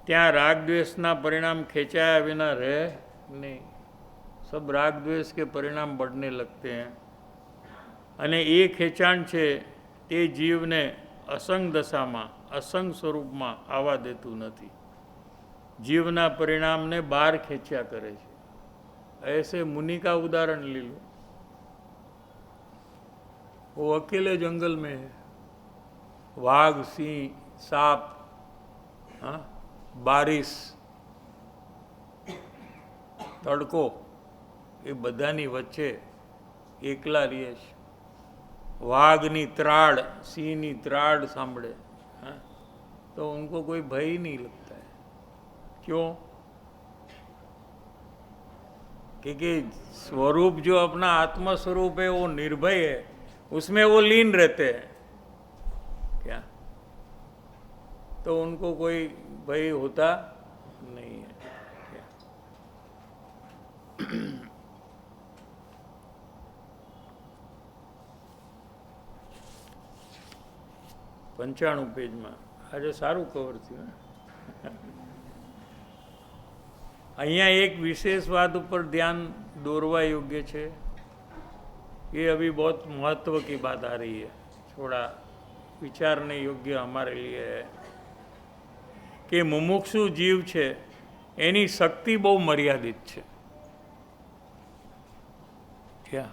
ત્યાં રાગ द्वेषના પરિણામ ખેંચાયા વિના રહે નહીં। सब राग द्वेष के परिणाम बढ़ने लगते हैं અને એ ખેંચાણ છે તે જીવને અસંગ દશામાં, અસંગ સ્વરૂપમાં આવવા દેતું નથી, જીવના પરિણામને બહાર ખેંચ્યા કરે છે। ऐसे मुनि का उदाहरण ले लो, वो अकेले जंगल में है, वाघ, सिंह, सांप, हाँ, बारिश, तड़को, ये बधानी वच्चे एकला रहे छे। वाघनी त्राड़, सिंहनी त्राड़ सांभळे, हाँ, तो उनको कोई भय ही नहीं लगता है। क्यों? क्योंकि स्वरूप जो अपना आत्म स्वरूप है वो निर्भय है, उसमें वो लीन रहते हैं। क्या, तो उनको कोई भय होता नहीं है। क्या? 95 પેજમાં આજે સારું કવર થયું। અહીંયા एक विशेष बात ऊपर ध्यान दोरवा योग्य है, ये अभी बहुत महत्व की बात आ रही है, थोड़ा विचारने योग्य हमारे लिए है कि मुमुक्षु जीव है एनी शक्ति बहु मर्यादित है। क्या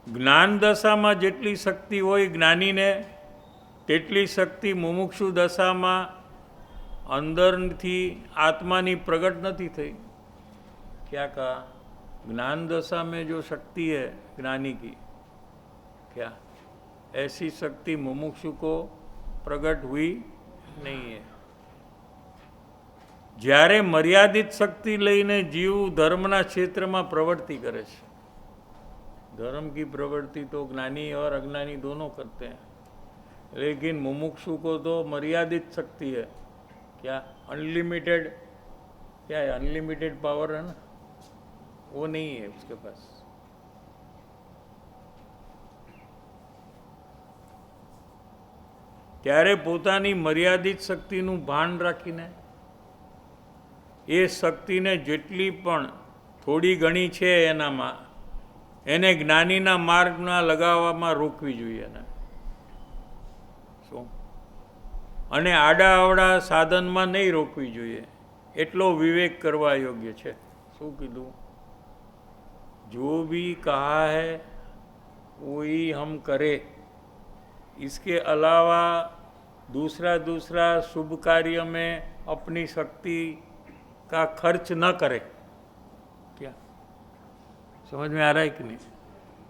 જ્ઞાન દશામાં જેટલી શક્તિ હોય જ્ઞાનીને તેટલી શક્તિ મુમુક્ષુ દશામાં અંદરથી આત્માની પ્રગટ નથી થઈ. क्या कहा? ज्ञान दशा में जो शक्ति है ज्ञानी की, क्या ऐसी शक्ति मुमुक्षु को प्रकट हुई नहीं है. જ્યારે મર્યાદિત શક્તિ લઈને જીવ ધર્મના ક્ષેત્રમાં પ્રવૃત્તિ કરે છે, धर्म की प्रवृत्ति तो ज्ञानी और अज्ञानी दोनों करते हैं, लेकिन मुमुक्षु को तो मर्यादित शक्ति है. क्या अनलिमिटेड, क्या है अनलिमिटेड पावर है ना, वो नहीं है उसके पास. ત્યારે પોતાની મર્યાદિત શક્તિનું ભાન રાખીને એ શક્તિને જેટલી પણ થોડી ઘણી છે એનામાં એને જ્ઞાનીના માર્ગમાં લગાવવામાં રોકવી જોઈએ ને. શું? અને આડા અવડા સાધનમાં નહીં રોકવી જોઈએ, એટલો વિવેક કરવા યોગ્ય છે. શું કીધું? जो भी कहा है वही हम करें, इसके अलावा दूसरा शुभ कार्य में अपनी शक्ति का खर्च न करें. क्या समझ में आ रहा है कि नहीं?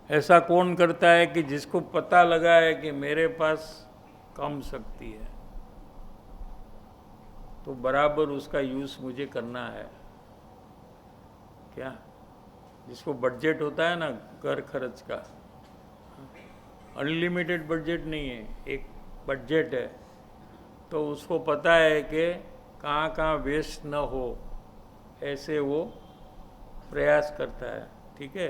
ऐसा कौन करता है कि जिसको पता लगा है कि मेरे पास कम शक्ति है, तो बराबर उसका यूज़ मुझे करना है. क्या जिसको बजट होता है ना घर खर्च का, अनलिमिटेड बजट नहीं है, एक बजट है, तो उसको पता है कि कहाँ कहाँ वेस्ट न हो, ऐसे वो प्रयास करता है. ठीक है?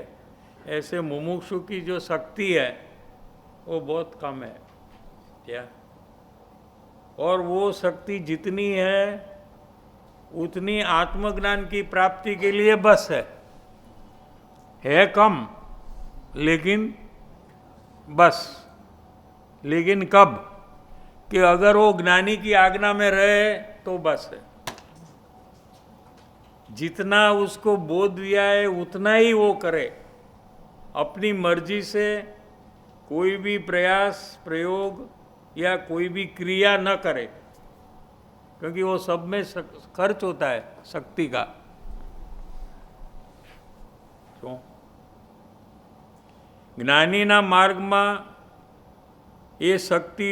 ऐसे मुमुक्षु की जो शक्ति है वो बहुत कम है. क्या? और वो शक्ति जितनी है उतनी आत्मज्ञान की प्राप्ति के लिए बस है कम, लेकिन बस. लेकिन कब? कि अगर वो ज्ञानी की आज्ञा में रहे तो बस है. जितना उसको बोध दिया है उतना ही वो करे. अपनी मर्जी से कोई भी प्रयास प्रयोग या कोई भी क्रिया न करे, क्योंकि वो सब में खर्च होता है शक्ति का. क्यों? જ્ઞાનીના માર્ગમાં એ શક્તિ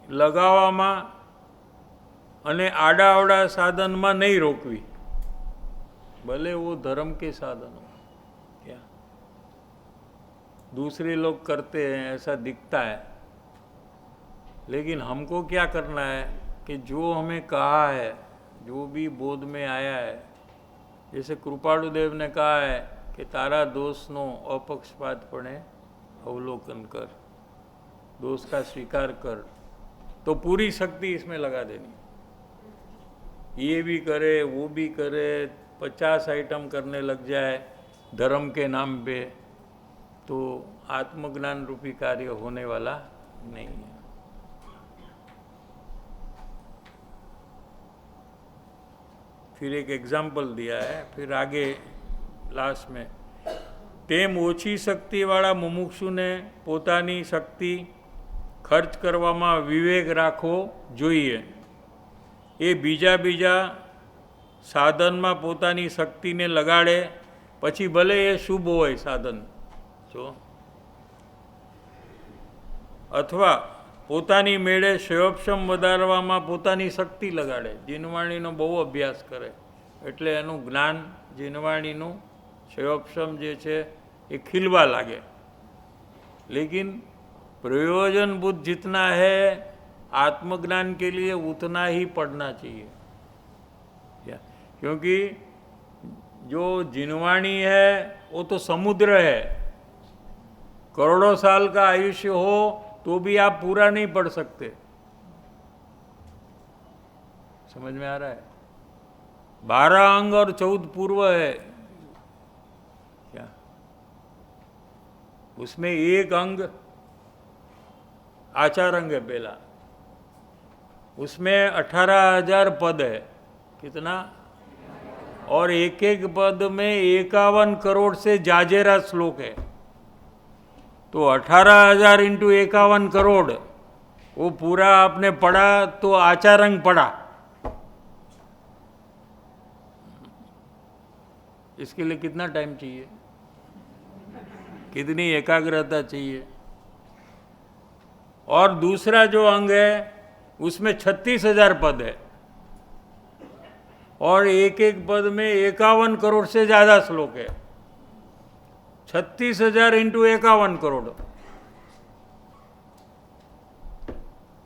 લગાવવામાં અને આડાઅવડા સાધનમાં નહીં રોકવી, भले वो धर्म के साधन हो. क्या दूसरे लोग करते हैं ऐसा दिखता है, लेकिन हमको क्या करना है कि जो हमें कहा है, जो भी बोध में आया है, जैसे कृपालुदेव ने कहा है कि तारा दोषનો અપક્ષપાતપણે अवलोकन कर, दोष का स्वीकार कर, तो पूरी शक्ति इसमें लगा देनी. ये भी करे वो भी करे, 50 आइटम करने लग जाए धर्म के नाम पे, तो आत्मज्ञान रूपी कार्य होने वाला नहीं है. फिर एक एग्जाम्पल दिया है, फिर आगे लास्ट में, તેમ ઓછી શક્તિવાળા મુમુક્ષુને પોતાની શક્તિ ખર્ચ કરવામાં વિવેક રાખવો જોઈએ. એ બીજા સાધનમાં પોતાની શક્તિને લગાડે, પછી ભલે એ શુભ હોય સાધન, જો અથવા પોતાની મેળે ક્ષયોક્ષમ વધારવામાં પોતાની શક્તિ લગાડે. જીનવાણીનો બહુ અભ્યાસ કરે એટલે એનું જ્ઞાન જીનવાણીનું ક્ષયોક્ષમ જે છે ये खिलवा लगे. लेकिन प्रयोजन बुद्ध जितना है आत्मज्ञान के लिए उतना ही पढ़ना चाहिए. क्योंकि जो जिनवाणी है वो तो समुद्र है. करोड़ों साल का आयुष्य हो तो भी आप पूरा नहीं पढ़ सकते. समझ में आ रहा है? 12 अंग और 14 पूर्व है. उसमें एक अंग आचार अंग है पहला, उसमें 18,000 पद है. कितना? और एक एक पद में 51 करोड़ से जाजेरा श्लोक है. तो 18,000 इंटू 51 करोड़, वो पूरा आपने पढ़ा तो आचारंग पढ़ा। इसके लिए कितना टाइम चाहिए, कितनी एकाग्रता चाहिए। और दूसरा जो अंग है उसमें 36,000 पद है और एक एक पद में 51 करोड़ से ज्यादा श्लोक है। 36,000 इंटू 51 करोड़,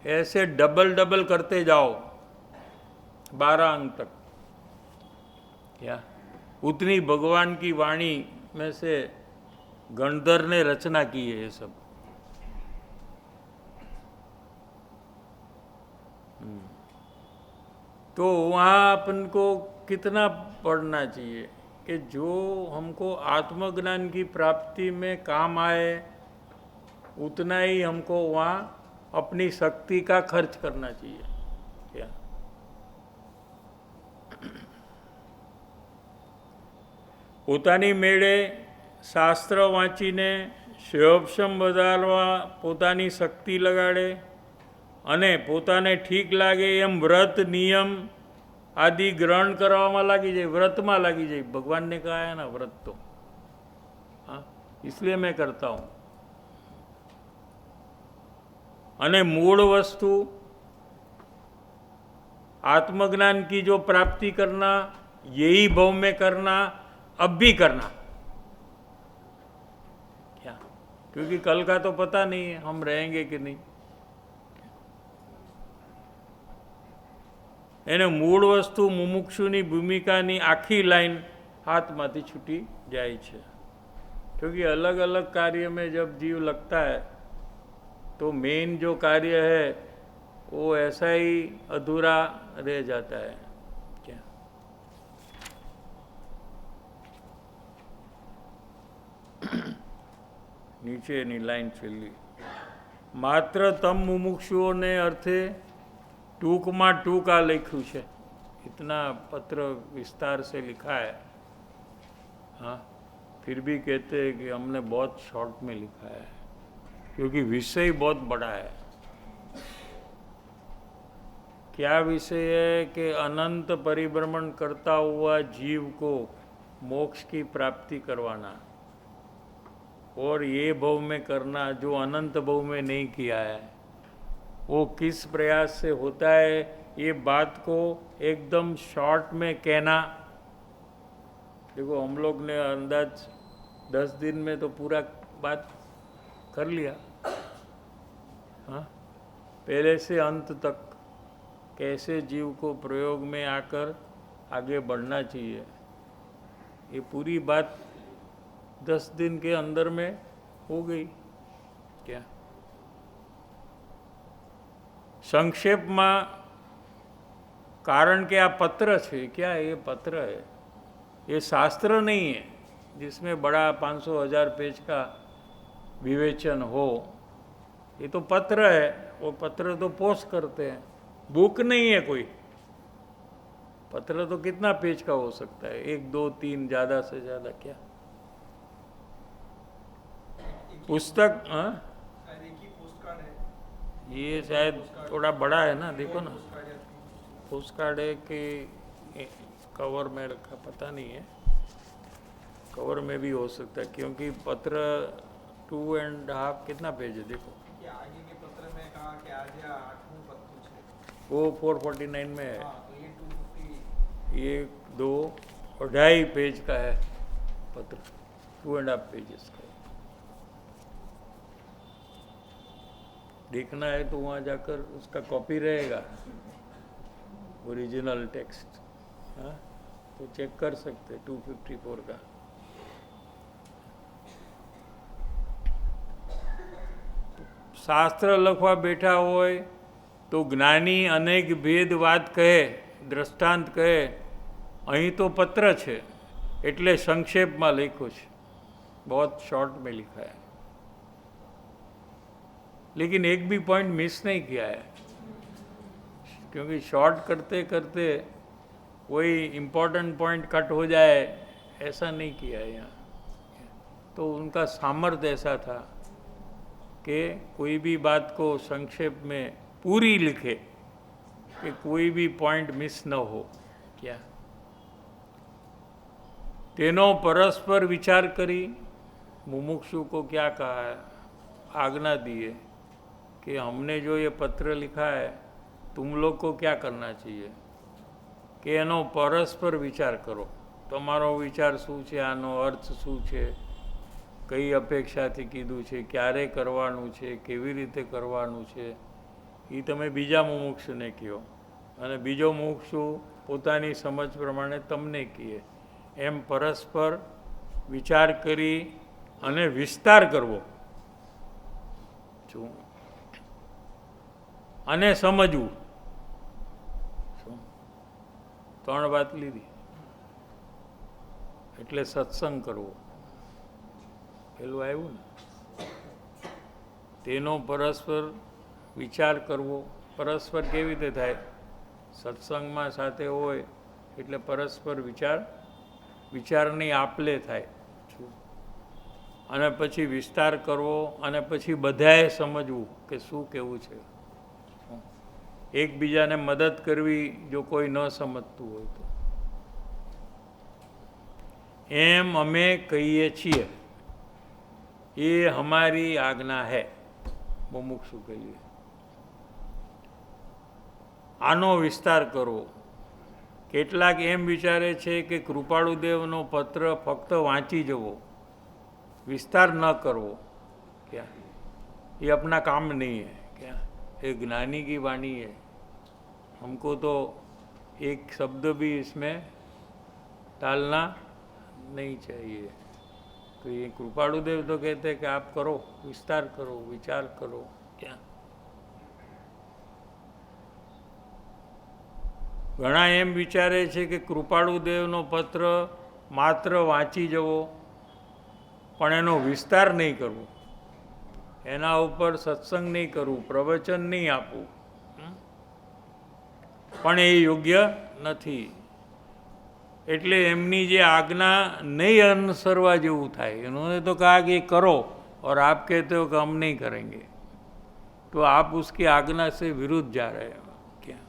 ऐसे डबल डबल करते जाओ 12 अंक तक। क्या उतनी भगवान की वाणी में से गणधर ने रचना की है ये सब। तो वहाँ अपन को कितना पढ़ना चाहिए कि जो हमको आत्मज्ञान की प्राप्ति में काम आए, उतना ही हमको वहाँ अपनी शक्ति का खर्च करना चाहिए। क्या પોતાની મેળે શાસ્ત્ર વાંચીને શિવોપશમ વધારવા પોતાની શક્તિ લગાડે અને પોતાને ઠીક લાગે એમ વ્રત નિયમ આદि ગ્રહણ કરવામાં લાગી જાય, व्रतમાં લાગી જાય। भगवान ने कहा है ना व्रत तो, हाँ, इसलिए मैं करता हूँ। અને मूल वस्तु आत्मज्ञान की जो प्राप्ति करना, यही भव में करना, अब भी करना। क्या, क्योंकि कल का तो पता नहीं है हम रहेंगे कि नहीं। એને મૂળ વસ્તુ મુમુક્ષુની ભૂમિકાની આખી લાઈન હાથમાંથી છૂટી જાય છે। क्योंकि अलग अलग कार्य में जब जीव लगता है तो मेन जो कार्य है वो ऐसा ही अधूरा रह जाता है। क्या નીચેની લાઈન છેલ્લી, માત્ર તમ મુમુક્ષુઓને અર્થે टूक में टूका लिखू है। इतना पत्र विस्तार से लिखा है, हाँ, फिर भी कहते हैं कि हमने बहुत शॉर्ट में लिखा है, क्योंकि विषय बहुत बड़ा है। क्या विषय है कि अनंत परिभ्रमण करता हुआ जीव को मोक्ष की प्राप्ति करवाना, और ये भव में करना जो अनंत भव में नहीं किया है, वो किस प्रयास से होता है, ये बात को एकदम शॉर्ट में कहना। देखो हम लोग ने अंदाज 10 दिन में तो पूरा बात कर लिया, हाँ, पहले से अंत तक कैसे जीव को प्रयोग में आकर आगे बढ़ना चाहिए, ये पूरी बात 10 दिन के अंदर में हो गई। क्या संक्षेप में, कारण के आ पत्र है, क्या है ये पत्र है, ये शास्त्र नहीं है जिसमें बड़ा 500,000 पेज का विवेचन हो। ये तो पत्र है, वो पत्र तो पोस्ट करते हैं, बुक नहीं है कोई। पत्र तो कितना पेज का हो सकता है, 1, 2, 3 ज़्यादा से ज़्यादा। क्या पुस्तक, हाँ, ये शायद थोड़ा बड़ा है ना, देखो ना, पोस्ट कार्ड है कि कवर में रखा, पता नहीं है, कवर में भी हो सकता है, क्योंकि पत्र 2.5 कितना पेज है देखो। आगे के पत्र में कहा कि आज 8वां पत्र है, वो 449 में है। तो ये 250, ये 2.5 पेज का है पत्र, 2.5 पेजेस का। देखना है तो वहाँ जाकर उसका कॉपी रहेगा, ओरिजिनल टेक्स्ट, हाँ, तो चेक कर सकते 254 का। शास्त्र लखवा बैठा होय तो ज्ञानी अनेक भेद बात कहे, दृष्टांत कहे, अहीं तो पत्र है एटले संक्षेप में लिखो है, बहुत शॉर्ट में लिखा है, लेकिन एक भी पॉइंट मिस नहीं किया है, क्योंकि शॉर्ट करते करते कोई इम्पोर्टेंट पॉइंट कट हो जाए ऐसा नहीं किया है यहाँ। तो उनका सामर्थ्य ऐसा था कि कोई भी बात को संक्षेप में पूरी लिखे कि कोई भी पॉइंट मिस न हो क्या तेनो परस्पर विचार करी मुमुक्षु को क्या कहा है आज्ञा दी है कि हमने जो ये पत्र लिखा है तुम लोग को क्या करना चाहिए कि એનો પરસ્પર વિચાર કરો તમારો વિચાર શું છે આનો અર્થ શું છે કઈ અપેક્ષાથી કીધું છે ક્યારે કરવાનું છે કેવી રીતે કરવાનું છે એ તમે બીજા મુમુક્ષુને કહો અને બીજો મુમુક્ષુ પોતાની સમજ પ્રમાણે તમને કહે એમ પરસ્પર વિચાર કરી અને વિસ્તાર કરવો શું અને સમજવું ત્રણ વાત લીધી એટલે સત્સંગ કરવો પેલું આવ્યું ને તેનો પરસ્પર વિચાર કરવો પરસ્પર કેવી રીતે થાય સત્સંગમાં સાથે હોય એટલે પરસ્પર વિચારની આપલે થાય અને પછી વિસ્તાર કરવો અને પછી બધાએ સમજવું કે શું કહેવું છે એકબીજાને મદદ કરવી જો કોઈ ન સમજતું હોય તો એમ અમે કહીએ છીએ એ હમારી આજ્ઞા હૈ મુમુક્ષુ કહીએ આનો વિસ્તાર કરવો કેટલાક એમ વિચારે છે કે કૃપાળુદેવનો પત્ર ફક્ત વાંચી જવો વિસ્તાર ન કરવો क्या ये अपना काम नहीं है क्या ये ज्ञानी की वाणी है हमको तो एक शब्द भी इसमें टालना नहीं चाहिए तो ये कृपाणुदेव तो कहते हैं कि आप करो विस्तार करो विचार करो क्या ઘણા એમ વિચારે છે કે કૃપાળુદેવનો પત્ર માત્ર વાંચી જવો પણ એનો વિસ્તાર નહીં કરવો એના ઉપર સત્સંગ નહીં કરવું પ્રવચન નહીં આપવું પણ એ યોગ્ય નથી એટલે એમની જે આજ્ઞા નહીં અનુસરવા જેવું થાય એનોને તો કહા કે કરો और आप कहते हो कि हम नहीं करेंगे तो आप उसकी आज्ञा से विरुद्ध जा रहे हो क्या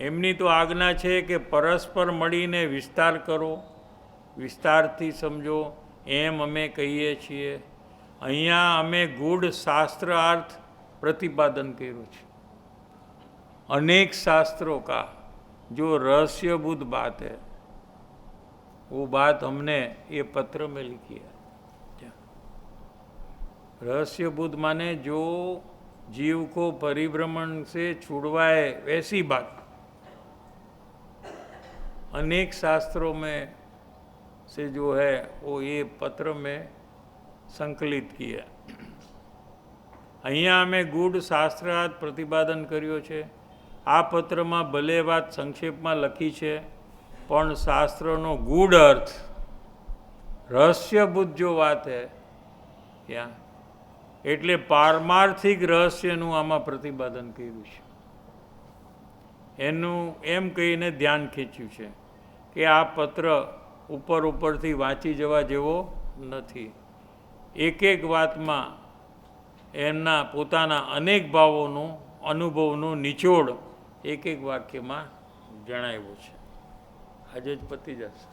એમની તો આજ્ઞા છે કે પરસ્પર મળીને વિસ્તાર કરો વિસ્તારથી સમજો એમ અમે કહીએ છીએ અહીંયા અમે ગૂઢ શાસ્त्रार्थ प्रतिपादन કર્યું છે अनेक शास्त्रों का जो रहस्यभूत बात है वो बात हमने ये पत्र में लिखी है रहस्यभूत माने जो जीव को परिभ्रमण से छुड़वाए वैसी बात अनेक शास्त्रों में से जो है वो ये पत्र में संकलित किया અહીંયા અમે ગૂઢ શાસ્ત્રાર્થ પ્રતિપાદન કર્યો છે આ પત્રમાં ભલે વાત સંક્ષેપમાં લખી છે પણ શાસ્ત્રનો ગૂઢ અર્થ રહસ્યભૂત જો વાત હે ત્યાં એટલે પારમાર્થિક રહસ્યનું આમાં પ્રતિપાદન કર્યું છે એનું એમ કહીને ધ્યાન ખેંચ્યું છે કે આ પત્ર ઉપરથી વાંચી જવા જેવો નથી એક એક વાતમાં એમના પોતાના અનેક ભાવોનું અનુભવનું નિચોડ એક એક વાક્યમાં જણાવ્યું છે આજે જ પતી જશે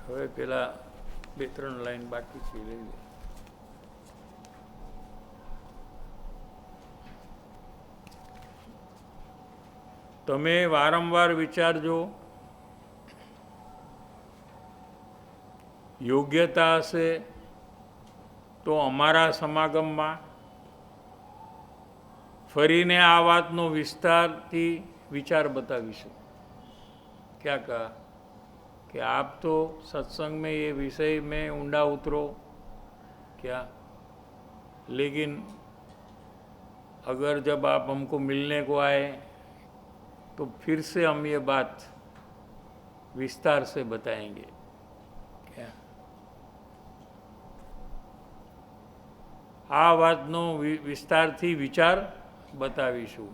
હવે પેલા 2-3 લાઈન બાકી છે લઈ લે તમે વારંવાર વિચારજો યોગ્યતા હશે તો અમારા સમાગમમાં ફરીને આ વાતનો વિસ્તારથી વિચાર बताવીશું क्या कहा कि आप तो सत्संग में ये विषय में ऊंडा उतरो क्या लेकिन अगर जब आप हमको मिलने को आए तो फिर से हम ये बात विस्तार से बताएंगे क्या આ વાતનો વિસ્તારથી વિચાર બતાવીશું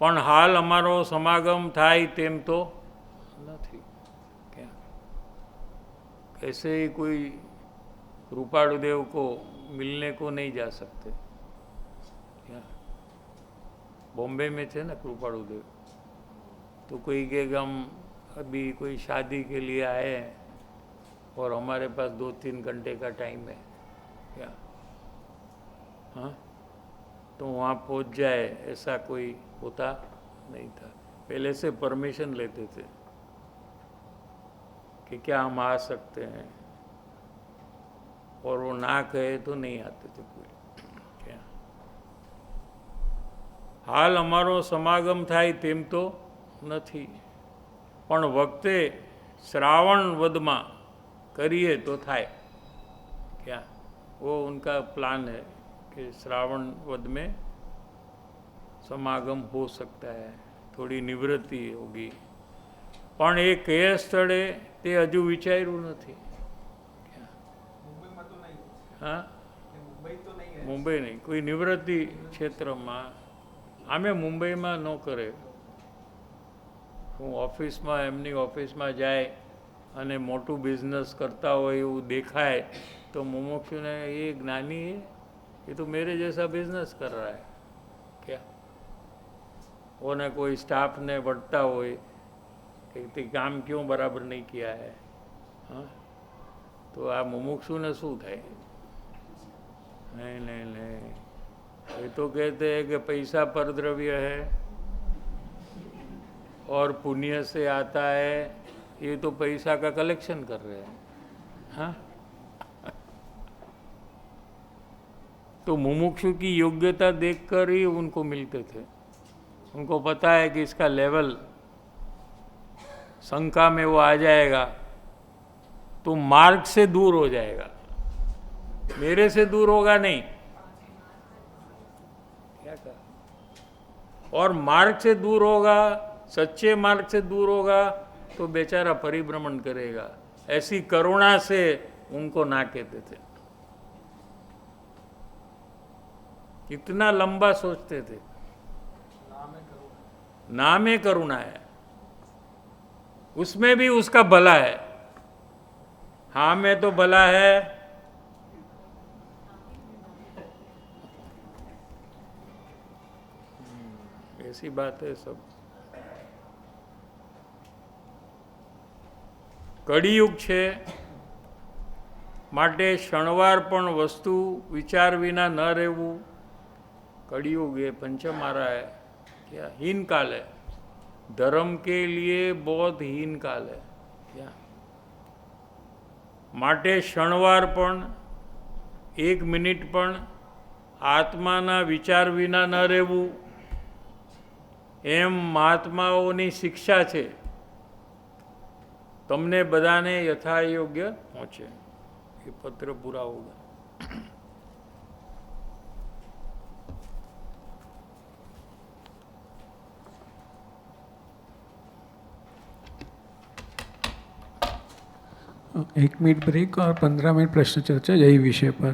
પણ હાલ અમારો સમાગમ થાય તેમ તો નથી ऐसे ही कोई कृपाणु देव को मिलने को नहीं जा सकते क्या? बॉम्बे में थे ना कृपाणु देव, तो कोई कहेगा हम अभी कोई शादी के लिए आए हैं और हमारे पास 2-3 घंटे का टाइम है क्या? हाँ, तो वहाँ पहुँच जाए ऐसा कोई होता नहीं था। पहले से परमिशन लेते थे कि क्या हम आ सकते हैं, और वो ना कहे तो नहीं आते थे कोई क्या? हाल અમારો સમાગમ થાય તેમ તો નથી, પણ વખતે શ્રાવણ વદમાં કરીએ તો થાય क्या? वो उनका प्लान है कि श्रावण वद में समागम हो सकता है, थोड़ी निवृत्ति होगी, પણ એ કયા સ્થળે તે હજુ વિચાર્યું નથી क्या? મુંબઈમાં તો નહીં, हाँ, મુંબઈ તો નહીં है। મુંબઈ નહીં, કોઈ નિવૃત્તિ ક્ષેત્રમાં આમે મુંબઈમાં ન કરે। હું ઓફિસમાં એમની ઓફિસમાં જાય અને મોટું બિઝનેસ કરતા હોય એવું દેખાય તો મુમુક્ષુને ये ज्ञानी है, ये तो मेरे जैसा बिजनेस कर रहा है क्या? और कोई स्टाफ ने बढ़ता हो कि ते काम क्यों बराबर नहीं किया है, हाँ, तो आ मुमुक्षु ने शू थाय? नहीं नहीं नहीं, ये तो कहते हैं कि पैसा परद्रव्य है और पुण्य से आता है, ये तो पैसा का कलेक्शन कर रहे हैं, हाँ। तो मुमुक्षु की योग्यता देखकर ही उनको मिलते थे। उनको पता है कि इसका लेवल शंका में वो आ जाएगा तो मार्ग से दूर हो जाएगा, मेरे से दूर होगा नहीं क्या कहा? और मार्ग से दूर होगा, सच्चे मार्ग से दूर होगा तो बेचारा परिभ्रमण करेगा। ऐसी करुणा से उनको ना कहते थे, इतना लंबा सोचते थे। नाम है करुणा है, उसमें भी उसका भला है। हाँ में तो भला है, ऐसी बात है सब। કળિયુગ છે માટે ક્ષણવાર પણ વસ્તુ વિચાર વિના ન રહેવું। कलयुग ये पंचमारा है क्या? हीन काल है, धर्म के लिए बहुत हीन काल है क्या? માટે ક્ષણવાર પણ એક મિનિટ પણ આત્માના વિચાર વિના ન રહેવું, એમ મહાત્માઓની શિક્ષા છે, તમને બધાને યથાયોગ્ય પહોંચે। ये पत्र पूरा होगा। एक मिनट ब्रेक और 15 मिनट प्रश्न चर्चा यही विषय पर।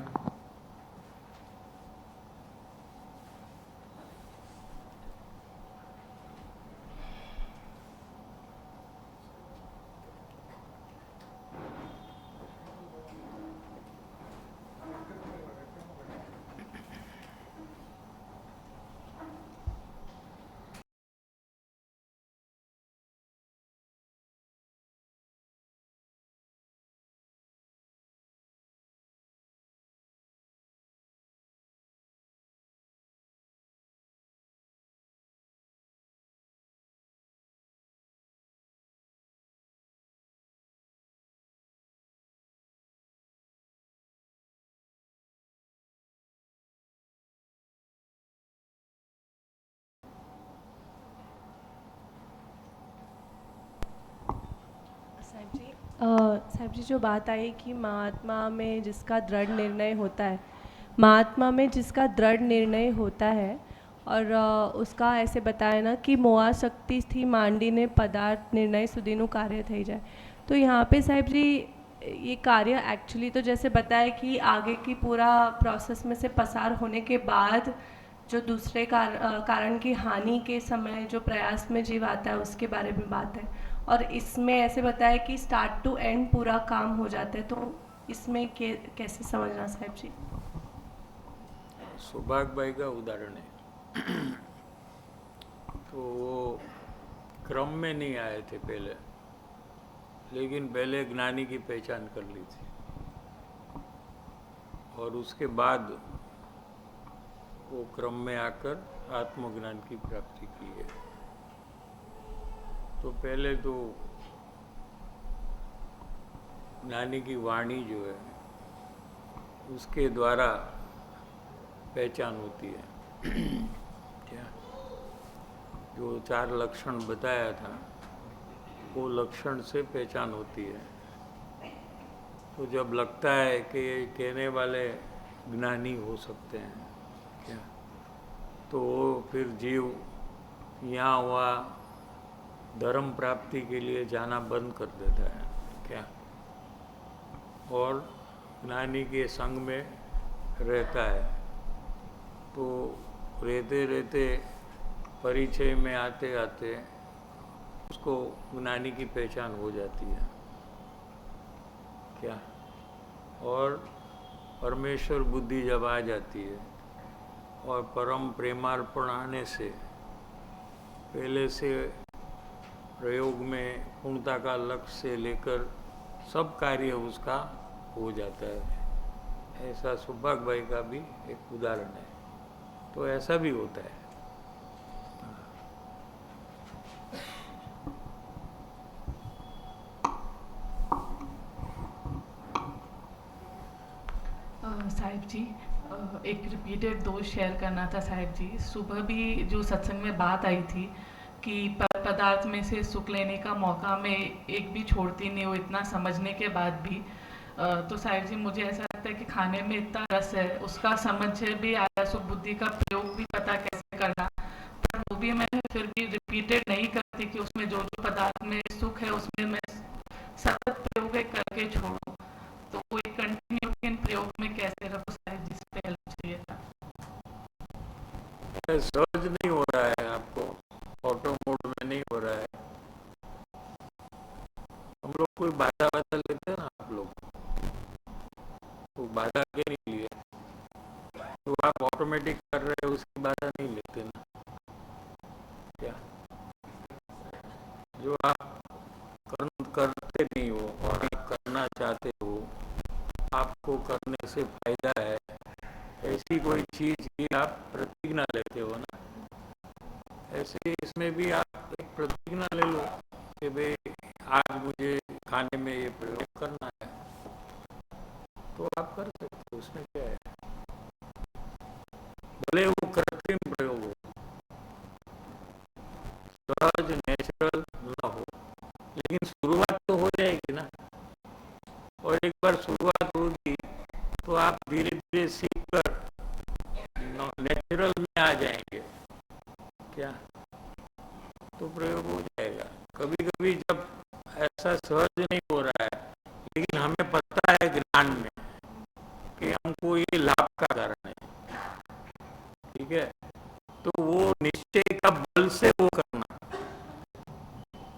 साहब जी जो बात आई कि महात्मा में जिसका दृढ़ निर्णय होता है, महात्मा में जिसका दृढ़ निर्णय होता है और उसका ऐसे बताया ना कि मोआ शक्ति थी માંડીને પદાર્થ નિર્ણય સુધીનું કાર્ય થઈ જાય। तो यहाँ पे साहब जी ये कार्य एक्चुअली तो जैसे बताया कि आगे की पूरा प्रोसेस में से पसार होने के बाद जो दूसरे कारण की हानि के समय जो प्रयास में जीव आता है उसके बारे में बात है। और इसमें ऐसे बताया कि स्टार्ट टू एंड पूरा काम हो जाता है, तो इसमें कैसे समझना साहब जी? सौभाग्यभाई का उदाहरण है। तो वो क्रम में नहीं आए थे पहले, लेकिन पहले ज्ञानी की पहचान कर ली थी और उसके बाद वो क्रम में आकर आत्मज्ञान की प्राप्ति की है। तो पहले तो ज्ञानी की वाणी जो है उसके द्वारा पहचान होती है। क्या जो 4 लक्षण बताया था वो लक्षण से पहचान होती है। तो जब लगता है कि ये कहने वाले ज्ञानी हो सकते हैं क्या, तो वो फिर जीव यहाँ हुआ धर्म प्राप्ति के लिए जाना बंद कर देता है क्या, और ज्ञानी के संग में रहता है। तो रहते रहते परिचय में आते आते उसको ज्ञानी की पहचान हो जाती है क्या, और परमेश्वर बुद्धि जब आ जाती है और परम प्रेमार्पण आने से पहले से प्रयोग में पूर्णता का लक्ष्य से लेकर सब कार्य उसका हो जाता है। ऐसा सौभाग्यभाई का भी एक उदाहरण है। तो ऐसा भी होता है। साहिब जी, एक रिपीटेड दोष शेयर करना था साहिब जी। सुबह भी जो सत्संग में बात आई थी कि पदार्थ में से सुख लेने का मौका मैं एक भी छोड़ती नहीं हूँ, इतना समझने के बाद भी। तो साहिब जी मुझे ऐसा लगता है कि खाने में इतना रस है, उसका समझ भी आया, सो बुद्धि का प्रयोग भी पता कैसे करना, पर वो भी मैं फिर भी रिपीटेड नहीं करती कि उसमें जो जो पदार्थ में सुख है उसमें मैं सतत प्रयोग करके छोड़ूं। तो वो एक कंटिन्यूटी इन प्रयोग में कैसे रखूं साहिब जी, इस पे हेल्प चाहिए था। सहज नहीं हो रहा है आपको, ऑटो मोड में नहीं हो रहा है। हम लोग कोई बाधा वाधा लेते हैं ना, आप लोग तो बाधा के नहीं लिए, तो आप ऑटोमेटिक कर रहे हो उसकी बाधा नहीं लेते ना क्या। जो आप करते नहीं हो और करना चाहते हो, आपको करने से फायदा है, ऐसी कोई चीज की आप प्रतिज्ञा लेते हो ना, ऐसे इसमें भी आप एक प्रतिज्ञा ले लो कि भाई आज मुझे खाने में ये प्रयोग करना है, तो आप कर सकते हो। उसमें क्या है, भले वो कृत्रिम प्रयोग हो, सहज नेचुरल ना हो, लेकिन शुरुआत तो हो जाएगी ना। और एक बार शुरुआत होगी तो आप धीरे धीरे सीख कर नेचुरल में आ जाएंगे क्या, तो प्रयोग हो जाएगा। कभी कभी जब ऐसा सहज नहीं हो रहा है, लेकिन हमें पता है ज्ञान में कि हमको ये लाभ का कारण है, ठीक है, तो वो निश्चय का बल से वो करना,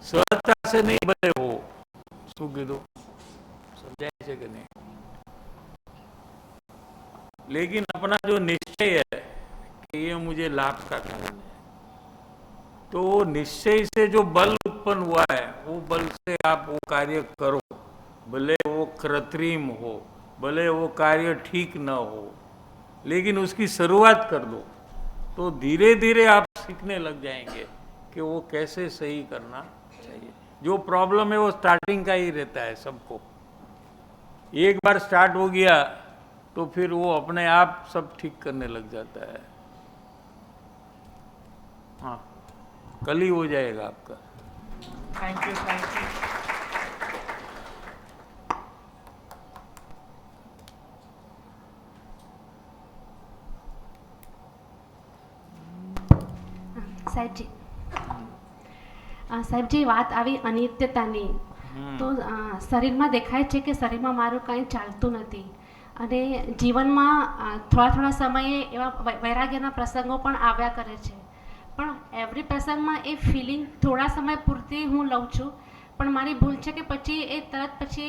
सहजता से नहीं बने हो। શું કીધું समझाए છે कि नहीं? लेकिन अपना जो निश्चय है कि ये मुझे लाभ का कारण है, तो वो निश्चय से जो बल उत्पन्न हुआ है, वो बल से आप वो कार्य करो, भले वो कृत्रिम हो, भले वो कार्य ठीक न हो, लेकिन उसकी शुरुआत कर दो, तो धीरे धीरे आप सीखने लग जाएंगे कि वो कैसे सही करना चाहिए। जो प्रॉब्लम है वो स्टार्टिंग का ही रहता है सबको। एक बार स्टार्ट हो गया तो फिर वो अपने आप सब ठीक करने लग जाता है। हाँ, कल ही हो जाएगा आपका। थैंक यू साहिब जी। સાહેબજી સાહેબજી વાત આવી અનિત્યતાની, તો શરીરમાં દેખાય છે કે શરીરમાં મારું કંઈ ચાલતું નથી, અને જીવનમાં થોડા થોડા સમયે એવા વૈરાગ્યના પ્રસંગો પણ આવ્યા કરે છે, પણ એવરી પ્રસંગમાં એ ફિલિંગ થોડા સમય પૂરતી હું લઉં છું, પણ મારી ભૂલ છે કે પછી એ તરત પછી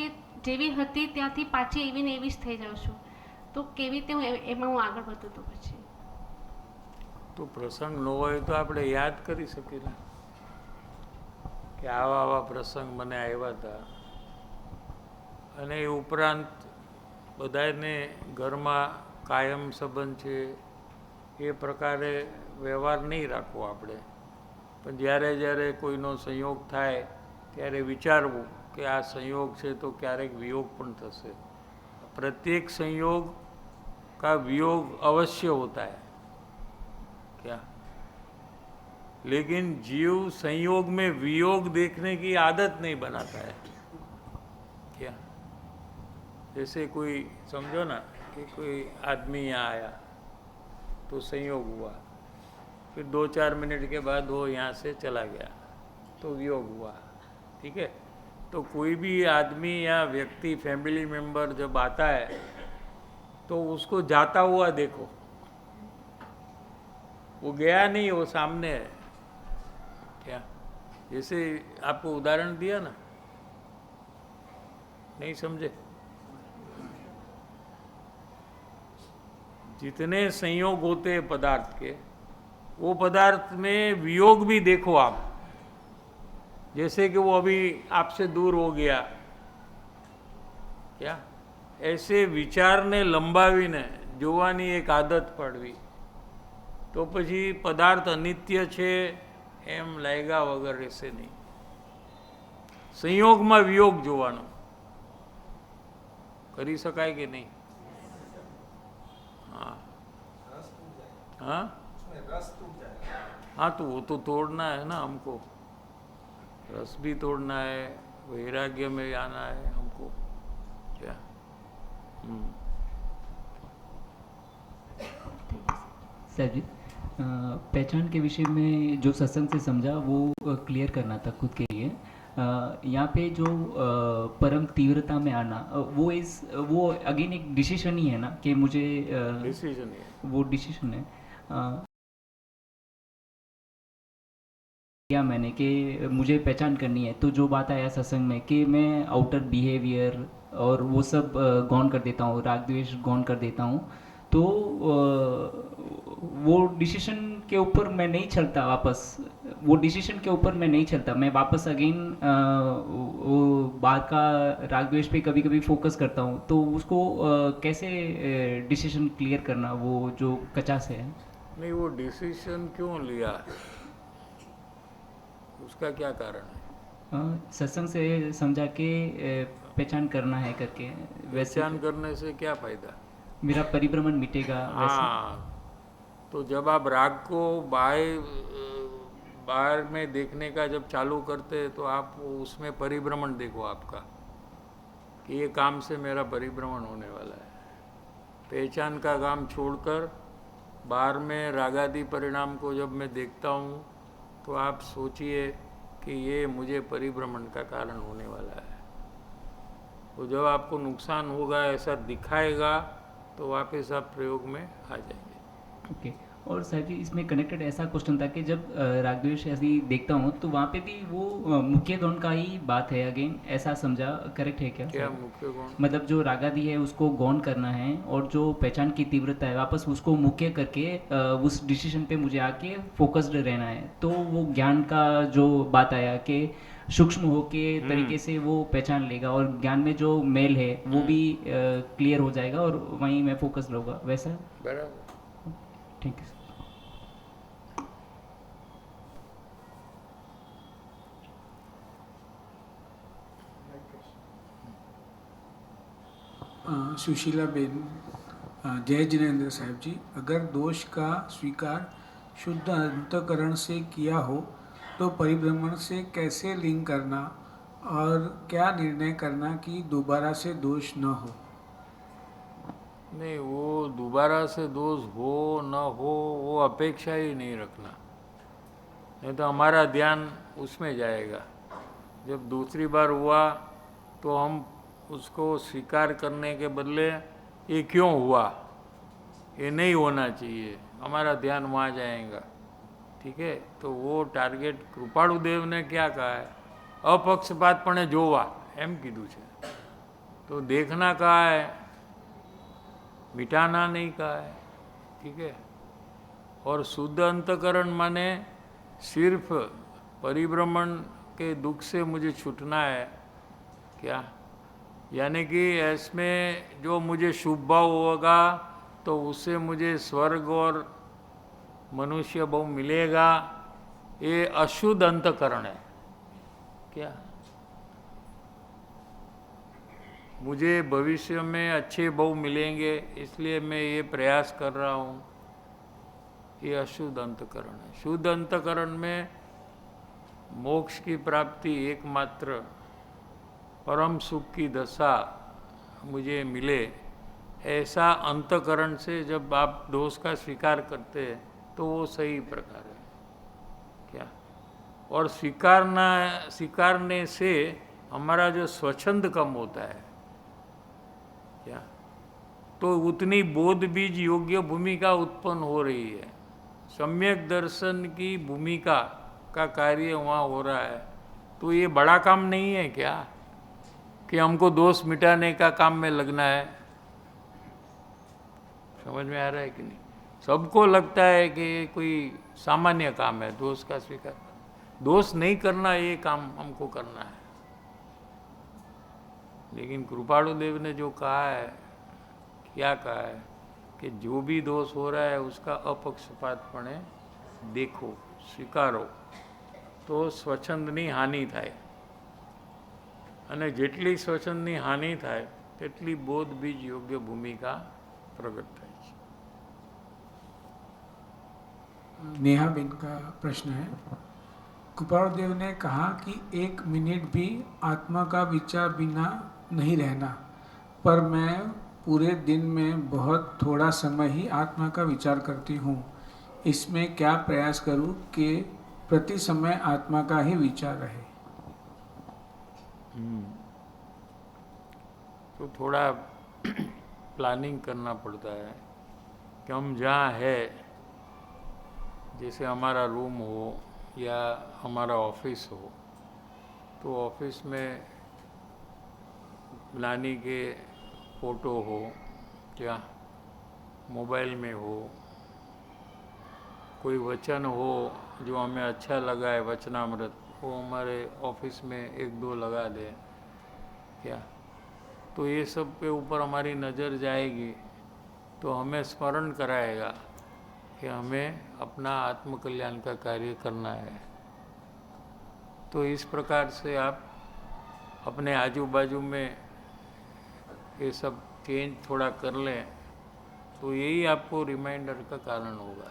જેવી હતી ત્યાંથી પાછી એવી ને એવી જ થઈ જાઉં છું. તો કેવી રીતે હું એમાં હું આગળ વધું તો પછી તો પ્રસંગ ન હોય તો આપણે યાદ કરી શકીએ ને કે આવા આવા પ્રસંગ મને આવ્યા હતા, અને એ ઉપરાંત બધાને ઘરમાં કાયમ સંબંધ છે એ પ્રકારે વ્યવહાર નહીં રાખવો આપણે, પણ જ્યારે જ્યારે કોઈનો સંયોગ થાય ત્યારે વિચારવું કે આ સંयोग છે તો ક્યારેક વિયોગ પણ થશે. प्रत्येक संयोग का वियोग अवश्य होता है क्या, लेकिन जीव संयोग में वियोग देखने की आदत नहीं बनाता है क्या. जैसे कोई समझो ना कि कोई आदमी यहाँ आया तो संयोग हुआ, फिर 2-4 मिनट के बाद वो यहाँ से चला गया तो वियोग हुआ. ठीक है, तो कोई भी आदमी या व्यक्ति फैमिली मेंबर जब आता है तो उसको जाता हुआ देखो, वो गया नहीं, वो सामने है क्या. जैसे आपको उदाहरण दिया ना, नहीं समझे. जितने संयोग होते हैं पदार्थ के, वो पदार्थ में वियोग भी देखो आप. जैसे कि वो अभी आपसे दूर हो गया क्या, ऐसे विचारने લંબાવીને જોવાની એક આદત પડવી તો પછી પદાર્થ અનિત્ય છે એમ લાગ્યા વગર રહેશે નહીં. સંયોગમાં વિયોગ જોવાનો કરી શકાય કે નહીં. हाँ रस टूट जाएगा. हाँ उसमें रस टूट जाएगा. हाँ, तो वो तो तोड़ना है ना हमको, रस भी तोड़ना है, वैराग्य में आना है हमको क्या. सर जी, पहचान के विषय में जो सत्संग से समझा वो क्लियर करना था खुद के लिए. यहाँ पे जो परम तीव्रता में आना, वो अगेन एक डिसीजन ही है ना कि मुझे डिसीजन है, वो डिसीजन है. क्या मैंने कि मुझे पहचान करनी है, तो जो बात आया सत्संग में कि मैं आउटर बिहेवियर और वो सब गौन कर देता हूँ, राग द्वेष गौन कर देता हूँ, तो वो डिसीजन के ऊपर मैं नहीं चलता वापस, वो डिसीजन के ऊपर मैं नहीं चलता, मैं वापस अगेन वो बात का राग द्वेष पे कभी कभी फोकस करता हूँ. तो उसको कैसे डिसीजन क्लियर करना, वो जो कचास है. नहीं, वो डिसीजन क्यों लिया, उसका क्या कारण है. सत्संग से समझा के पहचान करना है करके, पहचान करने से क्या फायदा, मेरा परिभ्रमण मिटेगा. हाँ, तो जब आप राग को बाहर में देखने का जब चालू करते हैं तो आप उसमें परिभ्रमण देखो आपका कि ये काम से मेरा परिभ्रमण होने वाला है. पहचान का काम छोड़कर बाहर में रागादि परिणाम को जब मैं देखता हूँ तो आप सोचिए कि ये मुझे परिभ्रमण का कारण होने वाला है. तो जब आपको नुकसान होगा ऐसा दिखाएगा तो वापस आप प्रयोग में आ जाएंगे. ओके. और सर जी, इसमें कनेक्टेड ऐसा क्वेश्चन था कि जब राग द्वेष ऐसी देखता हूँ तो वहाँ पे भी वो मुख्य गुण का ही बात है अगेन, ऐसा समझा करेक्ट है क्या. क्या मुख्य गुण, मतलब जो रागादि है उसको गौन करना है और जो पहचान की तीव्रता है वापस उसको मुख्य करके उस डिसीजन पे मुझे आके फोकस्ड रहना है. तो वो ज्ञान का जो बात आया कि सूक्ष्म हो के तरीके से वो पहचान लेगा और ज्ञान में जो मेल है वो भी क्लियर हो जाएगा और वहीं मैं फोकस रहूँगा, वैसा. बराबर. Thank you. सुशीला बेन, जय जिनेन्द्र साहब जी, अगर दोष का स्वीकार शुद्ध अंतकरण से किया हो तो परिभ्रमण से कैसे लिंक करना और क्या निर्णय करना कि दोबारा से दोष न हो. नहीं, वो दोबारा से दोष हो न हो वो अपेक्षा ही नहीं रखना, नहीं तो हमारा ध्यान उसमें जाएगा. जब दूसरी बार हुआ तो हम उसको स्वीकार करने के बदले ये क्यों हुआ, ये नहीं होना चाहिए, हमारा ध्यान वहाँ जाएगा. ठीक है, तो वो टारगेट कृपाणु देव ने क्या कहा है अपक्षपातपणे જોવા એમ કીધું છે. तो देखना का है, मिटाना नहीं का है. ठीक है. और शुद्ध अंतकरण माने सिर्फ परिभ्रमण के दुख से मुझे छूटना है क्या? यानी कि इसमें जो मुझे शुभ भाव होगा तो उससे मुझे स्वर्ग और मनुष्य भाव मिलेगा, ये अशुद्ध अंतकरण है क्या? मुझे भविष्य में अच्छे भाव मिलेंगे इसलिए मैं ये प्रयास कर रहा हूँ, ये अशुद्ध अंतकरण है. शुद्ध अंतकरण में मोक्ष की प्राप्ति एकमात्र परम सुख की दशा मुझे मिले, ऐसा अंतकरण से जब आप दोष का स्वीकार करते हैं तो वो सही प्रकार है क्या? और स्वीकारने से हमारा जो स्वच्छंद कम होता है क्या, तो उतनी बोध बीज योग्य भूमिका उत्पन्न हो रही है. सम्यक दर्शन की भूमिका का कार्य वहाँ हो रहा है. तो ये बड़ा काम नहीं है क्या कि हमको दोष मिटाने का काम में लगना है? समझ में आ रहा है कि नहीं? सबको लगता है कि ये कोई सामान्य काम है दोष का स्वीकार. दोष नहीं करना ये काम हमको करना है. लेकिन कृपाणु देव ने जो कहा है, क्या कहा है कि जो भी दोष हो रहा है उसका अपक्षपातपणे देखो, स्वीकारो, तो સ્વચ્છંદની હાનિ થાય. અને જેટલી સ્વચ્છંદની હાનિ થાય તેટલી બોધ બીજ યોગ્ય ભૂમિકા પ્રગટ થાય છે. नेहा बेन का प्रश्न है, कृपाणु देव ने कहा कि 1 मिनट भी आत्मा का विचार बिना नहीं रहना, पर मैं पूरे दिन में बहुत थोड़ा समय ही आत्मा का विचार करती हूँ. इसमें क्या प्रयास करूँ कि प्रति समय आत्मा का ही विचार रहे? तो थोड़ा प्लानिंग करना पड़ता है कि हम जहाँ है, जैसे हमारा रूम हो या हमारा ऑफिस हो, तो ऑफिस में नानी के फ़ोटो हो या मोबाइल में हो, कोई वचन हो जो हमें अच्छा लगा है, वचनामृत, वो हमारे ऑफिस में 1-2 लगा दे क्या, तो ये सब के ऊपर हमारी नज़र जाएगी तो हमें स्मरण कराएगा कि हमें अपना आत्मकल्याण का कार्य करना है. तो इस प्रकार से आप अपने आजू बाजू में ये सब चेंज थोड़ा कर लें तो यही आपको रिमाइंडर का कारण होगा.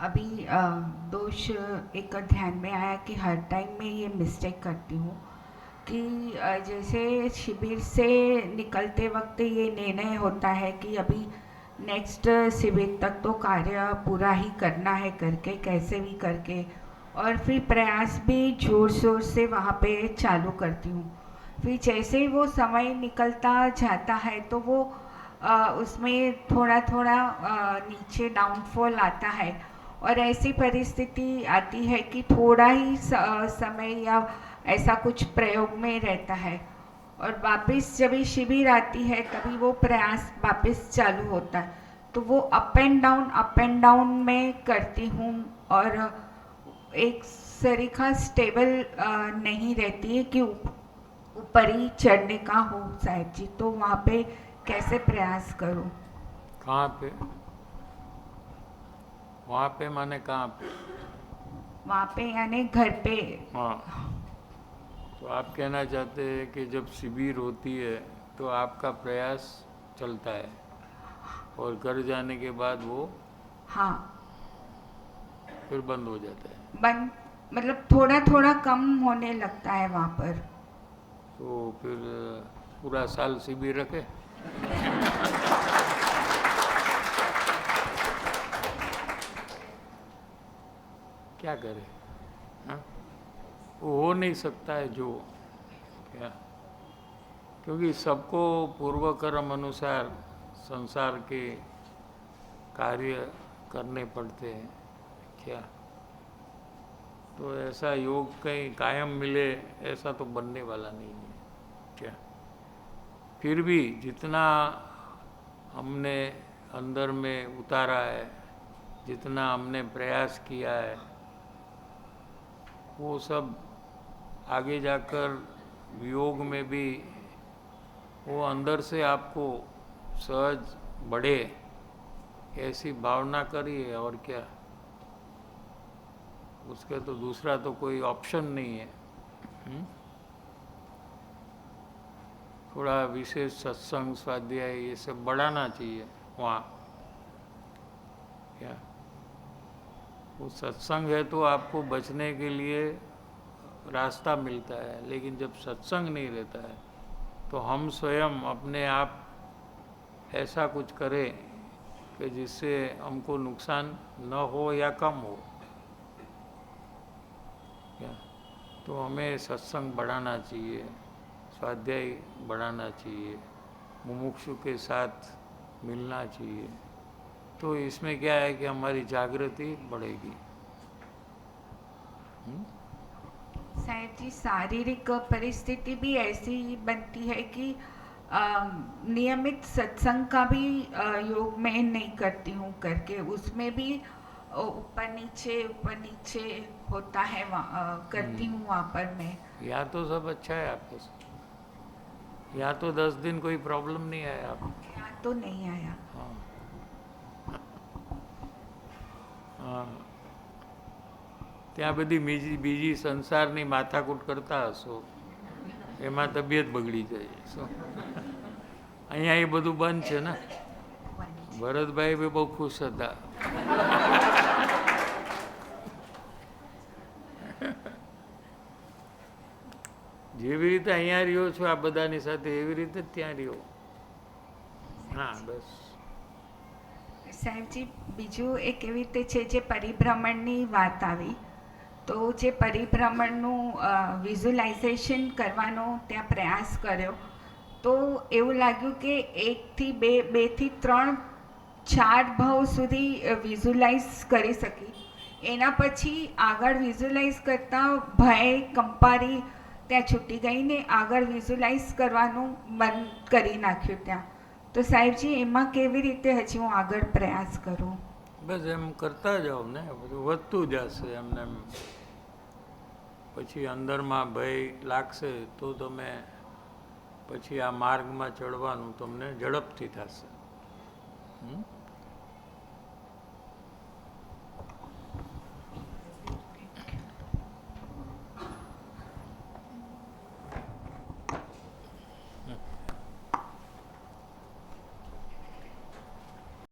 अभी दोष एक ध्यान में आया कि हर टाइम में ये मिस्टेक करती हूँ कि जैसे शिविर से निकलते वक्त ये निर्णय होता है कि अभी नेक्स्ट शिविर तक तो कार्य पूरा ही करना है करके, कैसे भी करके, और फिर प्रयास भी जोर शोर से वहाँ पे चालू करती हूँ. फिर जैसे ही वो समय निकलता जाता है तो वो उसमें थोड़ा थोड़ा नीचे डाउनफॉल आता है और ऐसी परिस्थिति आती है कि थोड़ा ही समय या ऐसा कुछ प्रयोग में रहता है और वापस जब भी शिविर आती है तभी वो प्रयास वापस चालू होता है. तो वो अप एंड डाउन में करती हूँ और एक सरीखा स्टेबल नहीं रहती है कि ऊपर ही चढ़ने का हो साहिब जी. तो वहाँ पे कैसे प्रयास करूं? कहाँ पे? वहाँ पे माने कहाँ पे? वहाँ पे यानी घर पे. हाँ, तो आप कहना चाहते हैं कि जब शिविर होती है तो आपका प्रयास चलता है और घर जाने के बाद वो हाँ फिर बंद हो जाता है. बंद मतलब थोड़ा थोड़ा कम होने लगता है वहाँ पर. तो फिर पूरा साल शिविर रखे? क्या करे? हाँ, वो हो नहीं सकता है जो क्या, क्योंकि सबको पूर्व कर्म अनुसार संसार के कार्य करने पड़ते हैं क्या। तो ऐसा योग कहीं कायम मिले ऐसा तो बनने वाला नहीं है क्या। फिर भी जितना हमने अंदर में उतारा है, जितना हमने प्रयास किया है, वो सब आगे जाकर योग में भी वो अंदर से आपको सहज बढ़े ऐसी भावना करिए, और क्या, उसके तो दूसरा तो कोई ऑप्शन नहीं है। थोड़ा विशेष सत्संग स्वाध्याय ये सब बढ़ाना चाहिए वहाँ क्या। वो सत्संग है तो आपको बचने के लिए रास्ता मिलता है, लेकिन जब सत्संग नहीं रहता है तो हम स्वयं अपने आप ऐसा कुछ करें कि जिससे हमको नुकसान न हो या कम हो क्या। तो हमें सत्संग बढ़ाना चाहिए, स्वाध्याय बढ़ाना चाहिए, मुमुक्षु के साथ मिलना चाहिए। तो इसमें क्या है कि हमारी जागृति बढ़ेगी। साहब जी, शारीरिक परिस्थिति भी ऐसी बनती है कि नियमित सत्संग का भी योग में नहीं करती हूँ करके, उसमें भी ऊपर नीचे होता है, करती हूँ वहाँ पर मैं। यहाँ तो सब अच्छा है आपके साथ, यहाँ तो 10 दिन कोई प्रॉब्लम नहीं आया आपको। यहाँ तो नहीं आया। हाँ हाँ, ત્યાં બધી બીજી સંસારની માથાકૂટ કરતા હશો, એમાં તબિયત બગડી જાય શું? અહીંયા એ બધું બંધ છે ને. ભરતભાઈ બી બહુ ખુશ હતા. જેવી રીતે અહીંયા રહ્યો છો આ બધાની સાથે, એવી રીતે જ ત્યાં રહ્યો. હા બસ. સાહેબજી, બીજું એક એવી રીતે છે જે પરિભ્રમણની વાત આવી, તો જે પરિભ્રમણનું વિઝ્યુલાઇઝેશન કરવાનો ત્યાં પ્રયાસ કર્યો, તો એવું લાગ્યું કે 1 થી 2 થી 3 4 ભાવ સુધી વિઝ્યુલાઇઝ કરી શકી. એના પછી આગળ વિઝ્યુલાઇઝ કરતાં ભય કંપારી ત્યાં છૂટી ગઈ ને આગળ વિઝ્યુલાઇઝ કરવાનું બંધ કરી નાખ્યું ત્યાં. તો સાહેબજી, એમાં કેવી રીતે હજી હું આગળ પ્રયાસ કરું? બસ એમ કરતા જાઓ ને, બધું વધતું જશે એમને એમ. પછી અંદરમાં ભય લાગશે તો તમે પછી આ માર્ગમાં ચડવાનું તમને ઝડપથી થશે.